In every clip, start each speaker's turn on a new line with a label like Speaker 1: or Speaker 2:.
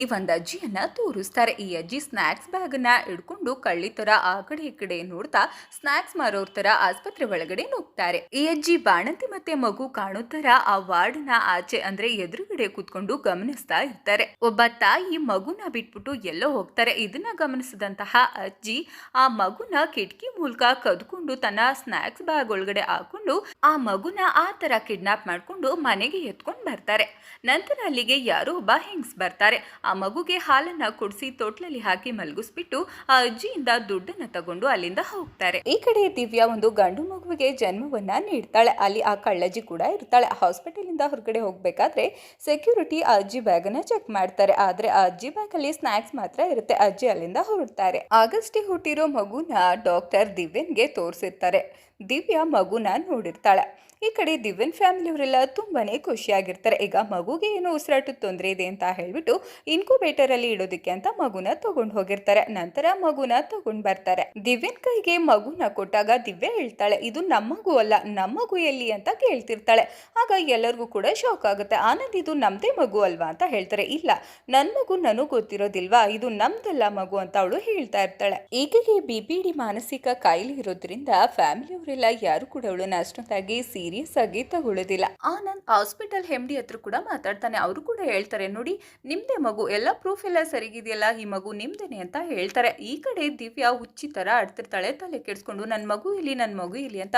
Speaker 1: ಈ ಒಂದು ಅಜ್ಜಿಯನ್ನ ತೋರಿಸ್ತಾರೆ. ಈ ಅಜ್ಜಿ ಸ್ನಾಕ್ಸ್ ಬ್ಯಾಗನ್ನ ಹಿಡ್ಕೊಂಡು ಕಳ್ಳಿ ತರ ಆ ಕಡೆ ಈ ಕಡೆ ನೋಡ್ತಾ ಸ್ನಾಕ್ಸ್ ಮಾರೋರ್ ತರ ಆಸ್ಪತ್ರೆ ಒಳಗಡೆ ನುಗ್ತಾರೆ. ಈ ಅಜ್ಜಿ ಬಾಣಂತಿ ಮತ್ತೆ ಮಗು ಕಾಣೋ ತರ ಆ ವಾರ್ಡ್ನ ಆಚೆ ಅಂದ್ರೆ ಎದುರುಗಡೆ ಕೂತ್ಕೊಂಡು ಗಮನಿಸ್ತಾ ಇರ್ತಾರೆ. ಒಬ್ಬ ತಾಯಿ ಮಗುನ ಬಿಟ್ಬಿಟ್ಟು ಎಲ್ಲೋ ಹೋಗ್ತಾರೆ. ಇದನ್ನ ಗಮನಿಸಿದಂತಹ ಅಜ್ಜಿ ಆ ಮಗುನ ಕಿಟಕಿ ಮೂಲಕ ಕದ್ಕೊಂಡು ತನ್ನ ಸ್ನಾಕ್ಸ್ ಬ್ಯಾಗ್ ಒಳಗಡೆ ಹಾಕೊಂಡು ಆ ಮಗುನ ಆ ತರ ಕಿಡ್ನಾಪ್ ಮಾಡ್ಕೊಂಡು ಮನೆಗೆ ಎತ್ಕೊಂಡು ಬರ್ತಾರೆ. ನಂತರ ಅಲ್ಲಿಗೆ ಯಾರೋ ಒಬ್ಬ ಹೆಂಗ್ಸ್ ಬರ್ತಾರೆ. ಆ ಮಗುಗೆ ಹಾಲನ್ನ ಕುಡಿಸಿ ತೊಟ್ಲಲ್ಲಿ ಹಾಕಿ ಮಲಗಿಸ್ಬಿಟ್ಟು ಆ ಅಜ್ಜಿಯಿಂದ ದುಡ್ಡನ್ನ ತಗೊಂಡು ಅಲ್ಲಿಂದ ಹೋಗ್ತಾರೆ. ಈ ಕಡೆ ದಿವ್ಯಾ ಒಂದು ಗಂಡು ಮಗುವಿಗೆ ಜನ್ಮವನ್ನ ನೀಡ್ತಾಳೆ. ಅಲ್ಲಿ ಆ ಕಳ್ಳಜ್ಜಿ ಕೂಡ ಇರ್ತಾಳೆ. ಹಾಸ್ಪಿಟಲ್ ಇಂದ ಹೊರಗಡೆ ಹೋಗ್ಬೇಕಾದ್ರೆ ಸೆಕ್ಯೂರಿಟಿ ಆ ಅಜ್ಜಿ ಬ್ಯಾಗ್ ಅನ್ನ ಚೆಕ್ ಮಾಡ್ತಾರೆ. ಆದ್ರೆ ಆ ಅಜ್ಜಿ ಬ್ಯಾಗ್ ಅಲ್ಲಿ ಸ್ನಾಕ್ಸ್ ಮಾತ್ರ ಇರುತ್ತೆ. ಅಜ್ಜಿ ಅಲ್ಲಿಂದ ಹೊರಡ್ತಾರೆ. ಆಗಷ್ಟೇ ಹುಟ್ಟಿರೋ ಮಗುನ ಡಾಕ್ಟರ್ ದಿವ್ಯನ್ಗೆ ತೋರಿಸಿರ್ತಾರೆ. ದಿವ್ಯಾ ಮಗುನ ನೋಡಿರ್ತಾಳೆ. ಈ ಕಡೆ ದಿವ್ಯನ್ ಫ್ಯಾಮಿಲಿ ಅವರೆಲ್ಲ ತುಂಬಾನೇ ಖುಷಿಯಾಗಿರ್ತಾರೆ. ಈಗ ಮಗುಗೆ ಏನೋ ಉಸಿರಾಟದ ತೊಂದರೆ ಇದೆ ಅಂತ ಹೇಳ್ಬಿಟ್ಟು ಇನ್ಕ್ಯುಬೇಟರ್ ಅಲ್ಲಿ ಇಡೋದಕ್ಕೆ ಅಂತ ಮಗುನ ತಗೊಂಡ್ ಹೋಗಿರ್ತಾರೆ. ನಂತರ ಮಗುನ ತಗೊಂಡ್ ಬರ್ತಾರೆ. ದಿವ್ಯನ್ ಕೈಗೆ ಮಗುನ ಕೊಟ್ಟಾಗ ದಿವ್ಯ ಹೇಳ್ತಾಳೆ, ಇದು ನಮ್ಮ ಮಗು ಅಲ್ಲ, ನಮ್ಮ ಮಗು ಎಲ್ಲಿ ಅಂತ ಕೇಳ್ತಿರ್ತಾಳೆ. ಆಗ ಎಲ್ಲರಿಗೂ ಕೂಡ ಶಾಕ್ ಆಗುತ್ತೆ. ಆನಂದ್, ಇದು ನಮ್ದೇ ಮಗು ಅಲ್ವಾ ಅಂತ ಹೇಳ್ತಾರೆ. ಇಲ್ಲ, ನನ್ ಮಗು ನನಗ್ ಗೊತ್ತಿರೋದಿಲ್ವಾ, ಇದು ನಮ್ದಲ್ಲ ಮಗು ಅಂತ ಅವಳು ಹೇಳ್ತಾ ಇರ್ತಾಳೆ. ಈಕೆಗೆ BPD ಮಾನಸಿಕ ಕಾಯಿಲೆ ಇರೋದ್ರಿಂದ ಫ್ಯಾಮಿಲಿ ಅವರೆಲ್ಲ ಯಾರು ಕೂಡ ಅವಳನ್ನ ಅಷ್ಟೊಂದಾಗಿ ಸೀರಿಯಸ್ ಆಗಿ ತಗೊಳ್ಳೋದಿಲ್ಲ. ಆನಂದ್ ಹಾಸ್ಪಿಟಲ್ MD ಹತ್ರ ಕೂಡ ಮಾತಾಡ್ತಾನೆ. ಅವರು ಕೂಡ ಹೇಳ್ತಾರೆ, ನೋಡಿ ನಿಮ್ದೇ ಮಗು, ಎಲ್ಲ ಪ್ರೂಫ್ ಎಲ್ಲ ಸರಿಗಿದೆಯಲ್ಲ, ಈ ಮಗು ನಿಮ್ದೇನೆ ಅಂತ ಹೇಳ್ತಾರೆ. ಈ ಕಡೆ ದಿವ್ಯಾ ಹುಚ್ಚಿ ತರ ಆಡ್ತಿರ್ತಾಳೆ. ತಲೆ ಕೆಡ್ಸ್ಕೊಂಡು ನನ್ ಮಗು ಇಲ್ಲಿ ಅಂತ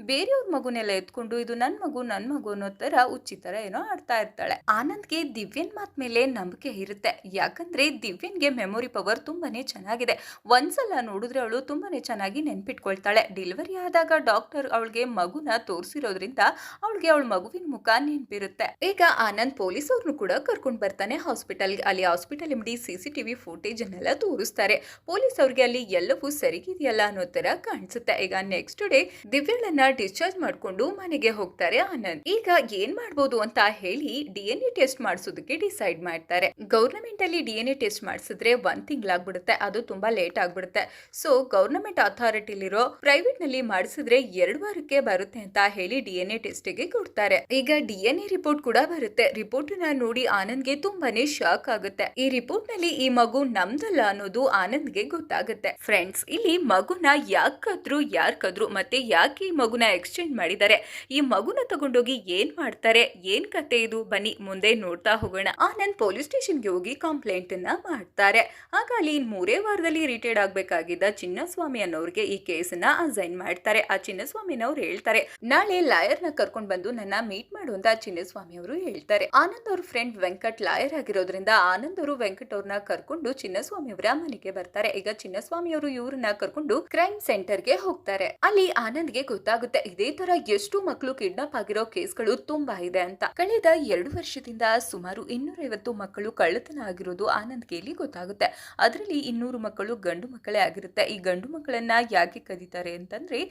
Speaker 1: ಬೇರೆಯವ್ರ ಮಗುನೆಲ್ಲ ಎತ್ಕೊಂಡು ಇದು ನನ್ ಮಗು ಅನ್ನೋ ತರ ಹುಚ್ಚಿ ತರ ಏನೋ ಆಡ್ತಾ ಇರ್ತಾಳೆ. ಆನಂದ್ಗೆ ದಿವ್ಯನ್ ಮಾತ್ ಮೇಲೆ ನಂಬಿಕೆ ಇರುತ್ತೆ. ಯಾಕಂದ್ರೆ ದಿವ್ಯನ್ಗೆ ಮೆಮೊರಿ ಪವರ್ ತುಂಬಾನೇ ಚೆನ್ನಾಗಿದೆ. ಒಂದ್ಸಲ ನೋಡಿದ್ರೆ ಅವಳು ತುಂಬಾನೇ ಚೆನ್ನಾಗಿ ನೆನ್ಪಿಟ್ಕೊಳ್ತಾಳೆ. ಡೆಲಿವರಿ ಆದಾಗ ಡಾಕ್ಟರ್ ಅವಳಿಗೆ ಮಗುನ ತೋರಿಸಿರೋದ್ರಿಂದ ಅವಳಿಗೆ ಅವಳ ಮಗುವಿನ ಮುಖ ನೆನಪಿರುತ್ತೆ. ಈಗ ಆನಂದ್ ಪೊಲೀಸ್ ಅವ್ರನ್ನು ಕೂಡ ಕರ್ಕೊಂಡು ಬರ್ತಾನೆ ಹಾಸ್ಪಿಟಲ್ಗೆ. ಅಲ್ಲಿ ಹಾಸ್ಪಿಟಲ್ MD CCTV ಫುಟೇಜ್ ಅನ್ನೆಲ್ಲ ತೋರಿಸ್ತಾರೆ. ಪೊಲೀಸ್ ಅವ್ರಿಗೆ ಅಲ್ಲಿ ಎಲ್ಲವೂ ಸರಿಗಿದೆಯಲ್ಲ ಅನ್ನೋ ತರ ಕಾಣಿಸುತ್ತೆ. ಈಗ ನೆಕ್ಸ್ಟ್ ಡೇ ದಿವ್ಯಳನ್ನ ಡಿಸ್ಚಾರ್ಜ್ ಮಾಡ್ಕೊಂಡು ಮನೆಗೆ ಹೋಗ್ತಾರೆ ಆನಂದ್. ಈಗ ಏನ್ ಮಾಡ್ಬೋದು ಅಂತ ಹೇಳಿ DNA ಟೆಸ್ಟ್ ಮಾಡಿಸೋದಕ್ಕೆ ಡಿಸೈಡ್ ಮಾಡ್ತಾರೆ. ಗವರ್ನಮೆಂಟ್ ಅಲ್ಲಿ DNA ಟೆಸ್ಟ್ ಮಾಡಿಸಿದ್ರೆ 1 ತಿಂಗಳಾಗ್ಬಿಡುತ್ತೆ. ಅದು ತುಂಬಾ ಲೇಟ್ ಆಗ್ಬಿಡುತ್ತೆ. ಸೊ ಗವರ್ನಮೆಂಟ್ ಅಥಾರಿಟಿಲಿರೋ ಪ್ರೈವೇಟ್ ನಲ್ಲಿ ಮಾಡಿಸಿದ್ರೆ 2 ವಾರಕ್ಕೆ ಬರುತ್ತೆ ಅಂತ ಹೇಳಿ DNA ಟೆಸ್ಟ್ ಗೆ ಕೊಡ್ತಾರೆ. ಈಗ DNA ರಿಪೋರ್ಟ್ ಕೂಡ ಬರುತ್ತೆ. ರಿಪೋರ್ಟ್ ನೋಡಿ ಆನಂದ್ಗೆ ತುಂಬಾನೇ ಶಾಕ್ ಆಗುತ್ತೆ. ಈ ರಿಪೋರ್ಟ್ ನಲ್ಲಿ ಈ ಮಗು ನಮ್ದಲ್ಲ ಅನ್ನೋದು ಆನಂದ್ಗೆ ಗೊತ್ತಾಗುತ್ತೆ. ಫ್ರೆಂಡ್ಸ್, ಇಲ್ಲಿ ಮಗುನ ಯಾರ್ ಕದ್ರು ಮತ್ತೆ ಯಾಕೆ ಈ ಮಗುನ ಎಕ್ಸ್ಚೇಂಜ್ ಮಾಡಿದ್ದಾರೆ, ಈ ಮಗುನ ತಗೊಂಡೋಗಿ ಏನ್ ಮಾಡ್ತಾರೆ, ಏನ್ ಕತೆ ಇದು, ಬನ್ನಿ ಮುಂದೆ ನೋಡ್ತಾ ಹೋಗೋಣ. ಆನಂದ್ ಪೊಲೀಸ್ ಸ್ಟೇಷನ್ಗೆ ಹೋಗಿ ಕಂಪ್ಲೇಂಟ್ ಅನ್ನ ಮಾಡ್ತಾರೆ. ಆಗ ಅಲ್ಲಿ 3 ವಾರದಲ್ಲಿ ರಿಟೈರ್ಡ್ ಆಗ್ಬೇಕಾಗಿದ್ದ ಚಿನ್ನಸ್ವಾಮಿ ಅನ್ನೋರ್ಗೆ ಈ ಕೇಸನ್ನ ಅಸೈನ್ ಮಾಡ್ತಾರೆ. ಆ ಚಿನ್ನಸ್ವಾಮಿನವ್ರು ಹೇಳ್ತಾರೆ, ನಾಳೆ ಲಾಯರ್ ನ ಕರ್ಕೊಂಡ್ ಬಂದು ನನ್ನ ಮೀಟ್ ಮಾಡುವಂತ ಚಿನ್ನಸ್ವಾಮಿ ಅವರು ಹೇಳ್ತಾರೆ. ಆನಂದ್ ಅವ್ರ ಫ್ರೆಂಡ್ ವೆಂಕಟ್ ಲಾಯರ್ ಆಗಿರೋದ್ರಿಂದ ಆನಂದ್ ಅವರು ವೆಂಕಟ್ ಅವ್ರನ್ನ ಕರ್ಕೊಂಡು ಚಿನ್ನಸ್ವಾಮಿ ಅವರ ಮನೆಗೆ ಬರ್ತಾರೆ. ಈಗ ಚಿನ್ನಸ್ವಾಮಿ ಅವರು ಇವ್ರನ್ನ ಕರ್ಕೊಂಡು ಕ್ರೈಮ್ ಸೆಂಟರ್ ಗೆ ಹೋಗ್ತಾರೆ. ಅಲ್ಲಿ ಆನಂದ್ಗೆ ಗೊತ್ತಾಗುತ್ತೆ, ಇದೇ ತರ ಎಷ್ಟು ಮಕ್ಕಳು ಕಿಡ್ನಾಪ್ ಆಗಿರೋ ಕೇಸ್ಗಳು ತುಂಬಾ ಇದೆ ಅಂತ. ಕಳೆದ 2 ವರ್ಷದಿಂದ ಸುಮಾರು 250 ಮಕ್ಕಳು ಕಳ್ಳತನ ಆಗಿರೋದು ಆನಂದ್ಗೆ ಇಲ್ಲಿ ಗೊತ್ತಾಗುತ್ತೆ. ಅದರಲ್ಲಿ 200 ಮಕ್ಕಳು ಗಂಡು ಮಕ್ಕಳೇ ಆಗಿರುತ್ತೆ. ಈ ಗಂಡು ಮಕ್ಕಳನ್ನ ಯಾಕೆ ಕದೀತಾರೆ ಅಂತಂದ್ರೆ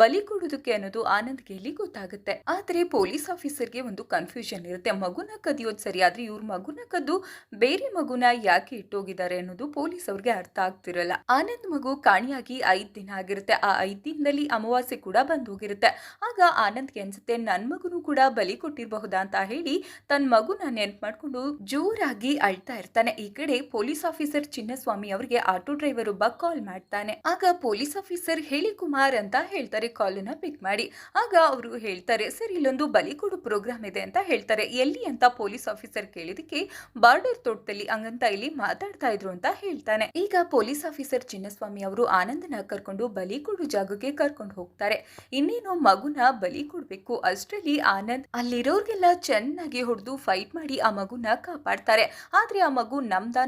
Speaker 1: ಬಲಿ ಕೊಡೋದಕ್ಕೆ ಅನ್ನೋದು ಆನಂದ್ಗೆ ಇಲ್ಲಿ ಗೊತ್ತಾಗುತ್ತೆ. ಆದ್ರೆ ಪೊಲೀಸ್ ಆಫೀಸರ್ಗೆ ಒಂದು ಕನ್ಫ್ಯೂಷನ್ ಇರುತ್ತೆ. ಮಗುನ ಕದಿಯೋದು ಸರಿ, ಆದ್ರೆ ಇವ್ರ ಮಗುನ ಕದ್ದು ಬೇರೆ ಮಗುನ ಯಾಕೆ ಇಟ್ಟೋಗಿದ್ದಾರೆ ಅನ್ನೋದು ಪೊಲೀಸ್ ಅವ್ರಿಗೆ ಅರ್ಥ ಆಗ್ತಿರಲ್ಲ. ಆನಂದ್ ಮಗು ಕಾಣಿಯಾಗಿ 5 ದಿನ ಆಗಿರುತ್ತೆ. ಆ 5 ದಿನದಲ್ಲಿ ಅಮಾವಾಸ್ಯೆ ಕೂಡ ಬಂದ್ ಹೋಗಿರುತ್ತೆ. ಆಗ ಆನಂದ್ಗೆ ಅನ್ಸುತ್ತೆ, ನನ್ ಮಗುನು ಕೂಡ ಬಲಿ ಕೊಟ್ಟಿರಬಹುದಾ ಅಂತ ಹೇಳಿ ತನ್ನ ಮಗುನ ನೆನ್ಪು ಮಾಡ್ಕೊಂಡು ಜೋರಾಗಿ ಅಳ್ತಾ ಇರ್ತಾನೆ. ಈ ಕಡೆ ಪೊಲೀಸ್ ಆಫೀಸರ್ ಚಿನ್ನಸ್ವಾಮಿ ಅವರಿಗೆ ಆಟೋ ಡ್ರೈವರ್ ಒಬ್ಬ ಕಾಲ್ ಮಾಡ್ತಾನೆ. ಆಗ ಪೊಲೀಸ್ ಆಫೀಸರ್ ಹೇಳಿ ಕುಮಾರ್ ಅಂತ ಹೇಳ್ತಾರೆ, ಕಾಲನ್ನ ಪಿಕ್ ಮಾಡಿ. ಆಗ ಅವರು ಹೇಳ್ತಾರೆ, ಸರ್ ಇಲ್ಲೊಂದು ಬಲಿ ಕೊಡೋ ಪ್ರೋಗ್ರಾಮ್ ಇದೆ ಅಂತ ಹೇಳ್ತಾರೆ. ಎಲ್ಲಿ ಅಂತ ಪೊಲೀಸ್ ಆಫೀಸರ್ ಕೇಳಿದಕ್ಕೆ ಬಾರ್ಡರ್ ತೋಟದಲ್ಲಿ ಹಂಗಂತ ಇಲ್ಲಿ ಮಾತಾಡ್ತಾ ಇದ್ರು ಅಂತ ಹೇಳ್ತಾನೆ. ಈಗ ಪೊಲೀಸ್ ಆಫೀಸರ್ ಚಿನ್ನಸ್ವಾಮಿ ಅವರು ಆನಂದನ ಕರ್ಕೊಂಡು ಬಲಿ ಕೊಡೋ ಜಾಗಕ್ಕೆ ಕರ್ಕೊಂಡು ಹೋಗ್ತಾರೆ. ಇನ್ನೇನು ಮಗುನ ಬಲಿ ಕೊಡ್ಬೇಕು ಅಷ್ಟರಲ್ಲಿ ಆನಂದ್ ಅಲ್ಲಿರೋರ್ಗೆಲ್ಲ ಚೆನ್ನಾಗಿ ಹೊಡೆದು ಫೈಟ್ ಮಾಡಿ ಆ ಮಗುನ ಕಾಪಾಡ್ತಾರೆ. ಆದ್ರೆ ಆ ಮಗು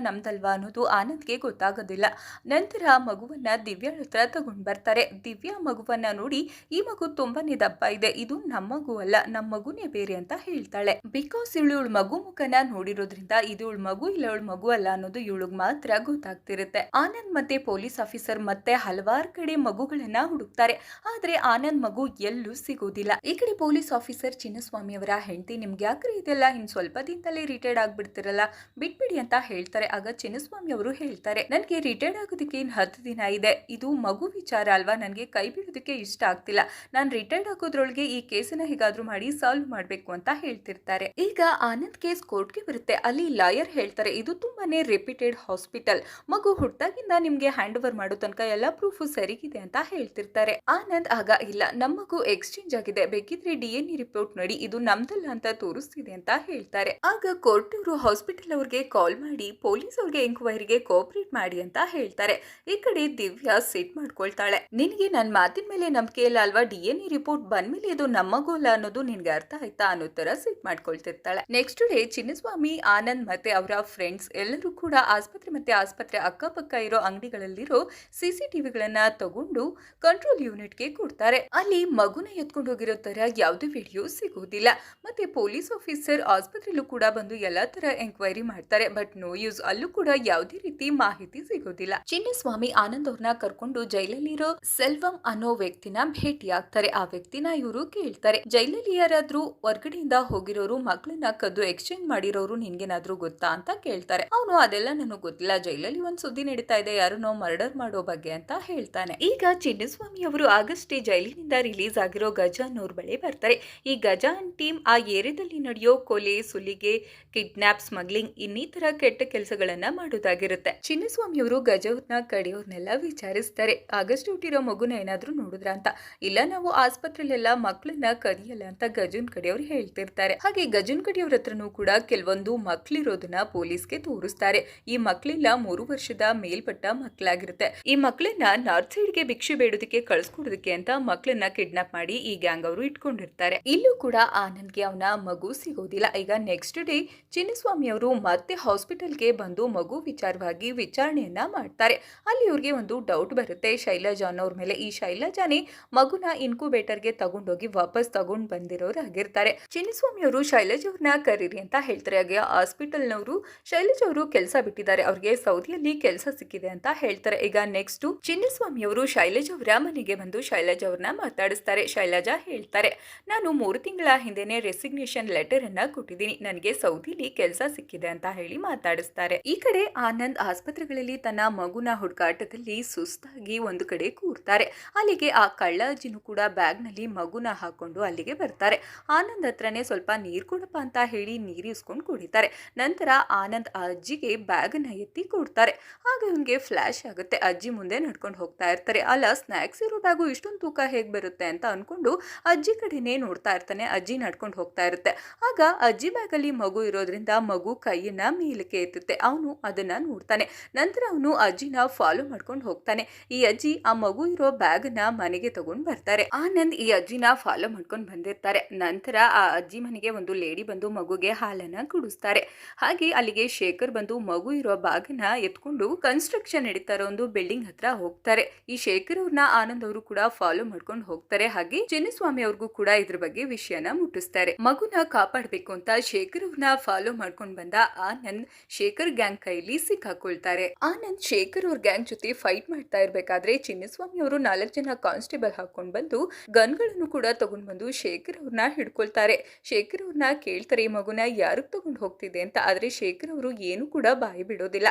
Speaker 1: ನಮ್ದಲ್ವಾ ಅನ್ನೋದು ಆನಂದ್ಗೆ ಗೊತ್ತಾಗೋದಿಲ್ಲ. ನಂತರ ಆ ಮಗುವನ್ನ ದಿವ್ಯಾ ಹತ್ರ ತಗೊಂಡ್ ಬರ್ತಾರೆ. ದಿವ್ಯಾ ಮಗುವನ್ನ ನೋಡಿ, ಈ ಮಗು ತುಂಬಾನೇ ದಪ್ಪ ಇದೆ, ಇದು ನಮ್ಮ ಮಗು ಅಲ್ಲ, ನಮ್ಮ ಮಗುನೇ ಬೇರೆ ಅಂತ ಹೇಳ್ತಾಳೆ. ಬಿಕಾಸ್ ಇವಳು ಮಗು ಮುಖನ ನೋಡಿರೋದ್ರಿಂದ ಇದು ಇವಳ ಮಗು ಇಲ್ಲ ಇವಳ ಮಗು ಅಲ್ಲ ಅನ್ನೋದು ಇವಳಿಗೆ ಮಾತ್ರ ಗೊತ್ತಾಗ್ತಿರುತ್ತೆ. ಆನಂದ್ ಮತ್ತೆ ಪೊಲೀಸ್ ಆಫೀಸರ್ ಮತ್ತೆ ಹಲವಾರು ಕಡೆ ಮಗುಗಳನ್ನ ಹುಡುಕ್ತಾರೆ. ಆದ್ರೆ ಆನಂದ್ ಮಗು ಎಲ್ಲೂ ಸಿಗೋದಿಲ್ಲ. ಈ ಕಡೆ ಪೊಲೀಸ್ ಆಫೀಸರ್ ಚಿನ್ನಸ್ವಾಮಿ ಅವರ ಹೆಂಡತಿ, ನಿಮ್ಗೆ ಯಾಕ್ರಿ ಇದೆಲ್ಲ, ಇನ್ ಸ್ವಲ್ಪ ದಿನದಲ್ಲೇ ರಿಟೈರ್ಡ್ ಆಗ್ಬಿಡ್ತಿರಲ್ಲ, ಬಿಟ್ಬಿಡಿ ಅಂತ ಹೇಳ್ತಾರೆ. ಆಗ ಚಿನ್ನಸ್ವಾಮಿ ಅವರು ಹೇಳ್ತಾರೆ, ನನ್ಗೆ ರಿಟೈರ್ಡ್ ಆಗೋದಕ್ಕೆ ಇನ್ 10 ದಿನ ಇದೆ, ಇದು ಮಗು ವಿಚಾರ ಅಲ್ವಾ, ನನ್ಗೆ ಕೈ ಬಿಡೋದಕ್ಕೆ ಇಷ್ಟ ಆಗ್ತಿಲ್ಲ, ನಾನು ರಿಟೈರ್ಡ್ ಆಗೋದ್ರೊಳಗೆ ಈ ಕೇಸನ್ನ ಹೇಗಾದ್ರೂ ಮಾಡಿ ಸಾಲ್ವ್ ಮಾಡ್ಬೇಕು ಅಂತ ಹೇಳ್ತಿರ್ತಾರೆ. ಈಗ ಆನಂದ್ ಕೇಸ್ ಕೋರ್ಟ್ಗೆ ಬರುತ್ತೆ. ಅಲ್ಲಿ ಲಾಯರ್ ಹೇಳ್ತಾರೆ, ಇದು ತುಂಬಾನೇ ರಿಪೀಟೆಡ್ ಹಾಸ್ಪಿಟಲ್, ಮಗು ಹುಟ್ಟಾಗಿಂದ ನಿಮ್ಗೆ ಹ್ಯಾಂಡ್ ಓವರ್ ಮಾಡೋ ತನಕ ಎಲ್ಲ ಪ್ರೂಫ್ ಸರಿಗಿದೆ ಅಂತ ಹೇಳ್ತಿರ್ತಾರೆ. ಆನಂದ್ ಆಗ ಇಲ್ಲ, ನಮ್ಮ ಮಗು ಎಕ್ಸ್ಚೇಂಜ್ ಆಗಿದೆ, ಬೇಕಿದ್ರೆ DNA ರಿಪೋರ್ಟ್ ನೋಡಿ, ಇದು ನಮ್ದಲ್ಲ ಅಂತ ತೋರಿಸ್ತಿದೆ ಅಂತ ಹೇಳ್ತಾರೆ. ಆಗ ಕೋರ್ಟ್ ಅವರು ಹಾಸ್ಪಿಟಲ್ ಅವ್ರಿಗೆ ಕಾಲ್ ಮಾಡಿ ಪೊಲೀಸ್ ಅವ್ರಿಗೆ ಎಂಕ್ವೈರಿಗೆ ಕೋಆಪರೇಟ್ ಮಾಡಿ ಅಂತ ಹೇಳ್ತಾರೆ. ಈ ಕಡೆ ದಿವ್ಯಾ ಸಿಟ್ ಮಾಡ್ಕೊಳ್ತಾಳೆ. ನಿನ್ಗೆ ನನ್ ಮಾತಿನ ಮೇಲೆ ನಂಬಿಕೆ ಇಲ್ಲ ಅಲ್ವಾ, DNA ರಿಪೋರ್ಟ್ ಬಂದ್ಮೇಲೆ ಇದು ನಮ್ಮ ಮಗು ಅಲ್ಲ ಅನ್ನೋದು ನಿನ್ಗೆ ಅರ್ಥ ಆಯ್ತಾ ಅನ್ನೋ ತರ ಸಿಟ್ ಮಾಡ್ಕೊಳ್ತಿರ್ತಾಳೆ. ನೆಕ್ಸ್ಟ್ ಡೇ ಚಿನ್ನಸ್ವಾಮಿ, ಆನಂದ್ ಮತ್ತೆ ಅವರ ಫ್ರೆಂಡ್ಸ್ ಎಲ್ಲರೂ ಕೂಡ ಆಸ್ಪತ್ರೆ ಮತ್ತೆ ಆಸ್ಪತ್ರೆ ಅಕ್ಕಪಕ್ಕ ಇರೋ ಅಂಗಡಿಗಳಲ್ಲಿರೋ CCTVಗಳನ್ನ ತಗೊಂಡು ಕಂಟ್ರೋಲ್ ಯೂನಿಟ್ಗೆ ಕೊಡ್ತಾರೆ. ಅಲ್ಲಿ ಮಗುನ ಎತ್ಕೊಂಡು ಹೋಗಿರೋ ತರ ಯಾವುದೇ ವಿಡಿಯೋ ಸಿಗೋದಿಲ್ಲ. ಮತ್ತೆ ಪೊಲೀಸ್ ಆಫೀಸರ್ ಆಸ್ಪತ್ರೆಯಲ್ಲೂ ಕೂಡ ಬಂದು ಎಲ್ಲಾ ತರ ಎಂಕ್ವೈರಿ ಮಾಡ್ತಾರೆ. ಬಟ್ ನೋ ಯೂಸ್, ಅಲ್ಲೂ ಕೂಡ ಯಾವುದೇ ರೀತಿ ಮಾಹಿತಿ ಸಿಗೋದಿಲ್ಲ. ಚಿನ್ನಸ್ವಾಮಿ ಆನಂದ್ ಅವ್ರನ್ನ ಕರ್ಕೊಂಡು ಜೈಲಲ್ಲಿರೋ ಸೆಲ್ವಂ ಅನ್ನೋ ವ್ಯಕ್ತಿನ ಭೇಟಿ ಆಗ್ತಾರೆ. ಆ ವ್ಯಕ್ತಿನ ಇವರು ಕೇಳ್ತಾರೆ, ಜೈಲಲ್ಲಿ ಯಾರಾದ್ರೂ ಹೊರ್ಗಡೆಯಿಂದ ಹೋಗಿರೋರು ಮಕ್ಕಳನ್ನ ಕದ್ದು ಎಕ್ಸ್ಚೇಂಜ್ ಮಾಡಿರೋರು ನಿನ್ಗೇನಾದ್ರೂ ಗೊತ್ತಾ ಅಂತ ಕೇಳ್ತಾರೆ. ಅವನು ಅದೆಲ್ಲ ನನಗೆ ಗೊತ್ತಿಲ್ಲ, ಜೈಲಲ್ಲಿ ಒಂದ್ ಸುದ್ದಿ ನಡೀತಾ ಇದೆ, ಯಾರನ್ನೋ ಮರ್ಡರ್ ಮಾಡೋ ಬಗ್ಗೆ ಅಂತ ಹೇಳ್ತಾನೆ. ಈಗ ಚಿನ್ನಸ್ವಾಮಿ ಅವರು ಆಗಷ್ಟೇ ಜೈಲಿನಿಂದ ರಿಲೀಸ್ ಆಗಿರೋ ಗಜ ಅನ್ನೋರ್ ಬಳಿ ಬರ್ತಾರೆ. ಈ ಗಜ ಟೀಮ್ ಆ ಏರಿಯಾದಲ್ಲಿ ನಡೆಯೋ ಕೊಲೆ, ಸುಲಿಗೆ, ಕಿಡ್ನಾಪ್, ಸ್ಮಗ್ಲಿಂಗ್ ಇನ್ನಿತರ ಕೆಟ್ಟ ಕೆಲಸಗಳನ್ನ ಮಾಡೋದಾಗಿರುತ್ತೆ. ಚಿನ್ನಸ್ವಾಮಿ ಅವರು ಗಜವ್ರನ್ನ ಕಡೆಯವ್ರನ್ನೆಲ್ಲ ವಿಚಾರಿಸ್ತಾರೆ, ಆಗಸ್ಟ್ ಹುಟ್ಟಿರೋ ಮಗುನ ಏನಾದ್ರೂ ನೋಡಿದ್ರ ಅಂತ. ಇಲ್ಲ, ನಾವು ಆಸ್ಪತ್ರೆಲೆಲ್ಲ ಮಕ್ಕಳನ್ನ ಕದಿಯಲ್ಲ ಅಂತ ಗಜನ್ ಕಡೆಯವ್ರು ಹೇಳ್ತಿರ್ತಾರೆ. ಹಾಗೆ ಗಜನ್ ಕಡೆಯವ್ರ ಹತ್ರನೂ ಕೂಡ ಕೆಲವೊಂದು ಮಕ್ಳಿರೋದನ್ನ ಪೊಲೀಸ್ಗೆ ತೋರಿಸ್ತಾರೆ. ಈ ಮಕ್ಳೆಲ್ಲ 3 ವರ್ಷದ ಮೇಲ್ಪಟ್ಟ ಮಕ್ಕಳಾಗಿರುತ್ತೆ. ಈ ಮಕ್ಕಳನ್ನ ನಾರ್ತ್ ಸೈಡ್ಗೆ ಭಿಕ್ಷೆ ಬೇಡೋದಕ್ಕೆ ಕಳ್ಸ್ಕೊಡೋದಕ್ಕೆ ಅಂತ ಮಕ್ಕಳನ್ನ ಕಿಡ್ನಾಪ್ ಮಾಡಿ ಈ ಗ್ಯಾಂಗ್ ಅವರು ಇಟ್ಕೊಂಡಿರ್ತಾರೆ. ಇಲ್ಲೂ ಕೂಡ ಆನಂದ್ಗೆ ಅವನ ಮಗು ಸಿಗೋದಿಲ್ಲ. ಈಗ ನೆಕ್ಸ್ಟ್ ಡೇ ಚಿನ್ನಸ್ವಾಮಿ ಅವರು ಮತ್ತೆ ಹಾಸ್ಪಿಟಲ್ಗೆ ಬಂದು ಮಗು ವಿಚಾರವಾಗಿ ವಿಚಾರಣೆಯನ್ನ ಮಾಡ್ತಾರೆ. ಅಲ್ಲಿ ಇವ್ರಿಗೆ ಒಂದು ಡೌಟ್ ಬರುತ್ತೆ ಶೈಲಜಾ ಅನ್ನೋರ್ ಮೇಲೆ. ಈ ಶೈಲಜಾನೇ ಮಗುನ ಇನ್ಕ್ಯುಬೇಟರ್ಗೆ ತಗೊಂಡೋಗಿ ವಾಪಸ್ ತಗೊಂಡ್ ಬಂದಿರೋರು ಆಗಿರ್ತಾರೆ. ಚಿನ್ನಸ್ವಾಮಿ ಅವರು ಶೈಲಜಾ ಅವ್ರನ್ನ ಕರೀರಿ ಅಂತ ಹೇಳ್ತಾರೆ. ಹಾಗೆ ಹಾಸ್ಪಿಟಲ್ನವರು ಶೈಲಜಾ ಅವರು ಕೆಲಸ ಬಿಟ್ಟಿದ್ದಾರೆ, ಅವ್ರಿಗೆ ಸೌದಿಯಲ್ಲಿ ಕೆಲಸ ಸಿಕ್ಕಿದೆ ಅಂತ ಹೇಳ್ತಾರೆ. ಈಗ ನೆಕ್ಸ್ಟ್ ಚಿನ್ನಸ್ವಾಮಿ ಅವರು ಶೈಲಜಾ ಅವರ ಮನೆಗೆ ಬಂದು ಶೈಲಜಾ ಅವ್ರನ್ನ ಮಾತಾಡಿಸ್ತಾರೆ. ಶೈಲಜಾ ಹೇಳ್ತಾರೆ, ನಾನು 3 ತಿಂಗಳ ಹಿಂದೆನೆ ರೆಸಿಗ್ನೇಷನ್ ಲೆಟರ್ ಅನ್ನ ಕೊಟ್ಟಿದ್ದೀನಿ, ನನಗೆ ಸೌದಿಲಿ ಕೆಲಸ ಸಿಕ್ಕಿದೆ ಅಂತ ಹೇಳಿ ಮಾತಾಡಿಸ್ತಾರೆ. ಈ ಕಡೆ ಆನಂದ್ ಆಸ್ಪತ್ರೆಗಳಲ್ಲಿ ತನ್ನ ಮಗುನ ಹುಡುಕಾಟದಲ್ಲಿ ಸುಸ್ತಾಗಿ ಒಂದು ಕಡೆ ಕೂರ್ತಾರೆ. ಅಲ್ಲಿಗೆ ಆ ಕಳ್ಳ ಅಜ್ಜಿನೂ ಕೂಡ ಬ್ಯಾಗ್ ನಲ್ಲಿ ಮಗುನ ಹಾಕೊಂಡು ಅಲ್ಲಿಗೆ ಬರ್ತಾರೆ. ಆನಂದ್ ಹತ್ರನೇ ಸ್ವಲ್ಪ ನೀರ್ ಕೊಡಪ್ಪ ಅಂತ ಹೇಳಿ ನೀರು ಇಸ್ಕೊಂಡು ಕುಡಿತಾರೆ. ನಂತರ ಆನಂದ್ ಆ ಅಜ್ಜಿಗೆ ಬ್ಯಾಗ್ ಅನ್ನ ಎತ್ತಿ ಕೊಡ್ತಾರೆ. ಆಗ ಇವನ್ಗೆ ಫ್ಲಾಶ್ ಆಗುತ್ತೆ, ಅಜ್ಜಿ ಮುಂದೆ ನಡ್ಕೊಂಡು ಹೋಗ್ತಾ ಇರ್ತಾರೆ. ಅಲ್ಲ, ಸ್ನಾಕ್ಸ್ ಇರೋ ಬ್ಯಾಗು ಇಷ್ಟೊಂದು ತೂಕ ಹೇಗ್ ಬರುತ್ತೆ ಅಂತ ಅನ್ಕೊಂಡು ಅಜ್ಜಿ ಕಡೆನೇ ನೋಡ್ತಾ ಇರ್ತಾನೆ. ಅಜ್ಜಿ ನಡ್ಕೊಂಡು ಹೋಗ್ತಾ ಇರುತ್ತೆ. ಆಗ ಅಜ್ಜಿ ಬ್ಯಾಗ್ ಅಲ್ಲಿ ಮಗು ಇರೋದ್ರಿಂದ ಮಗು ಕೈಯನ್ನ ಮೇಲಕ್ಕೆ ಎತ್ತುತ್ತೆ. ಅವನು ಅದನ್ನ ನೋಡ್ತಾನೆ. ನಂತರ ಅವನು ಅಜ್ಜಿನ ಫಾಲೋ ಮಾಡ್ಕೊಂಡು ಹೋಗ್ತಾನೆ. ಈ ಅಜ್ಜಿ ಆ ಮಗು ಇರೋ ಬ್ಯಾಗ್ ನ ಮನೆಗೆ ತಗೊಂಡ್ ಬರ್ತಾರೆ. ಆನಂದ್ ಈ ಅಜ್ಜಿನ ಫಾಲೋ ಮಾಡ್ಕೊಂಡು ಬಂದಿರ್ತಾರೆ. ನಂತರ ಆ ಅಜ್ಜಿ ಮನೆಗೆ ಒಂದು ಲೇಡಿ ಬಂದು ಮಗುಗೆ ಹಾಲನ್ನ ಕುಡಿಸ್ತಾರೆ. ಹಾಗೆ ಅಲ್ಲಿಗೆ ಶೇಖರ್ ಬಂದು ಮಗು ಇರೋ ಬ್ಯಾಗ್ನ ಎತ್ಕೊಂಡು ಕನ್ಸ್ಟ್ರಕ್ಷನ್ ನಡೀತಾ ಇರೋ ಒಂದು ಬಿಲ್ಡಿಂಗ್ ಹತ್ರ ಹೋಗ್ತಾರೆ. ಈ ಶೇಖರ್ ಅವ್ರನ್ನ ಆನಂದ್ ಅವರು ಕೂಡ ಫಾಲೋ ಮಾಡ್ಕೊಂಡು ಹೋಗ್ತಾರೆ. ಹಾಗೆ ಚಿನ್ನಸ್ವಾಮಿ ಅವ್ರಿಗೂ ಕೂಡ ಇದ್ರ ಬಗ್ಗೆ ವಿಷಯನ ಮುಟ್ಟಿಸ್ತಾರೆ. ಮಗುನ ಕಾಪಾಡಬೇಕು ಅಂತ ಶೇಖರ್ ಅವ್ರನ್ನ ಫಾಲೋ ಮಾಡ್ಕೊಂಡು ಬಂದ ಆನಂದ್ ಶೇಖರ್ ಗ್ಯಾಂಗ್ ಕೈಲಿ ಸಿಕ್ಕಾಕೊಳ್ತಾರೆ. ಆನಂದ್ ಶೇಖರ್ ಅವ್ರ ಗ್ಯಾಂಗ್ ಜೊತೆ ಫೈಟ್ ಮಾಡ್ತಾ ಇರ್ಬೇಕಾದ್ರೆ ಚಿನ್ನಸ್ವಾಮಿ ಅವರು 4 ಜನ ಕಾನ್ಸ್ಟೇಬಲ್ ಹಾಕೊಂಡ್ ಬಂದು ಗನ್ಗಳನ್ನು ಕೂಡ ತಗೊಂಡ್ ಬಂದು ಶೇಖರ್ ಅವ್ರನ್ನ ಹಿಡ್ಕೊಳ್ತಾರೆ. ಶೇಖರ್ ಅವ್ರನ್ನ ಕೇಳ್ತಾರೆ, ಈ ಮಗುನ ಯಾರಿಗೆ ತಗೊಂಡು ಹೋಗ್ತಿದೆ ಅಂತ. ಆದ್ರೆ ಶೇಖರ್ ಅವರು ಏನು ಕೂಡ ಬಾಯಿ ಬಿಡೋದಿಲ್ಲ.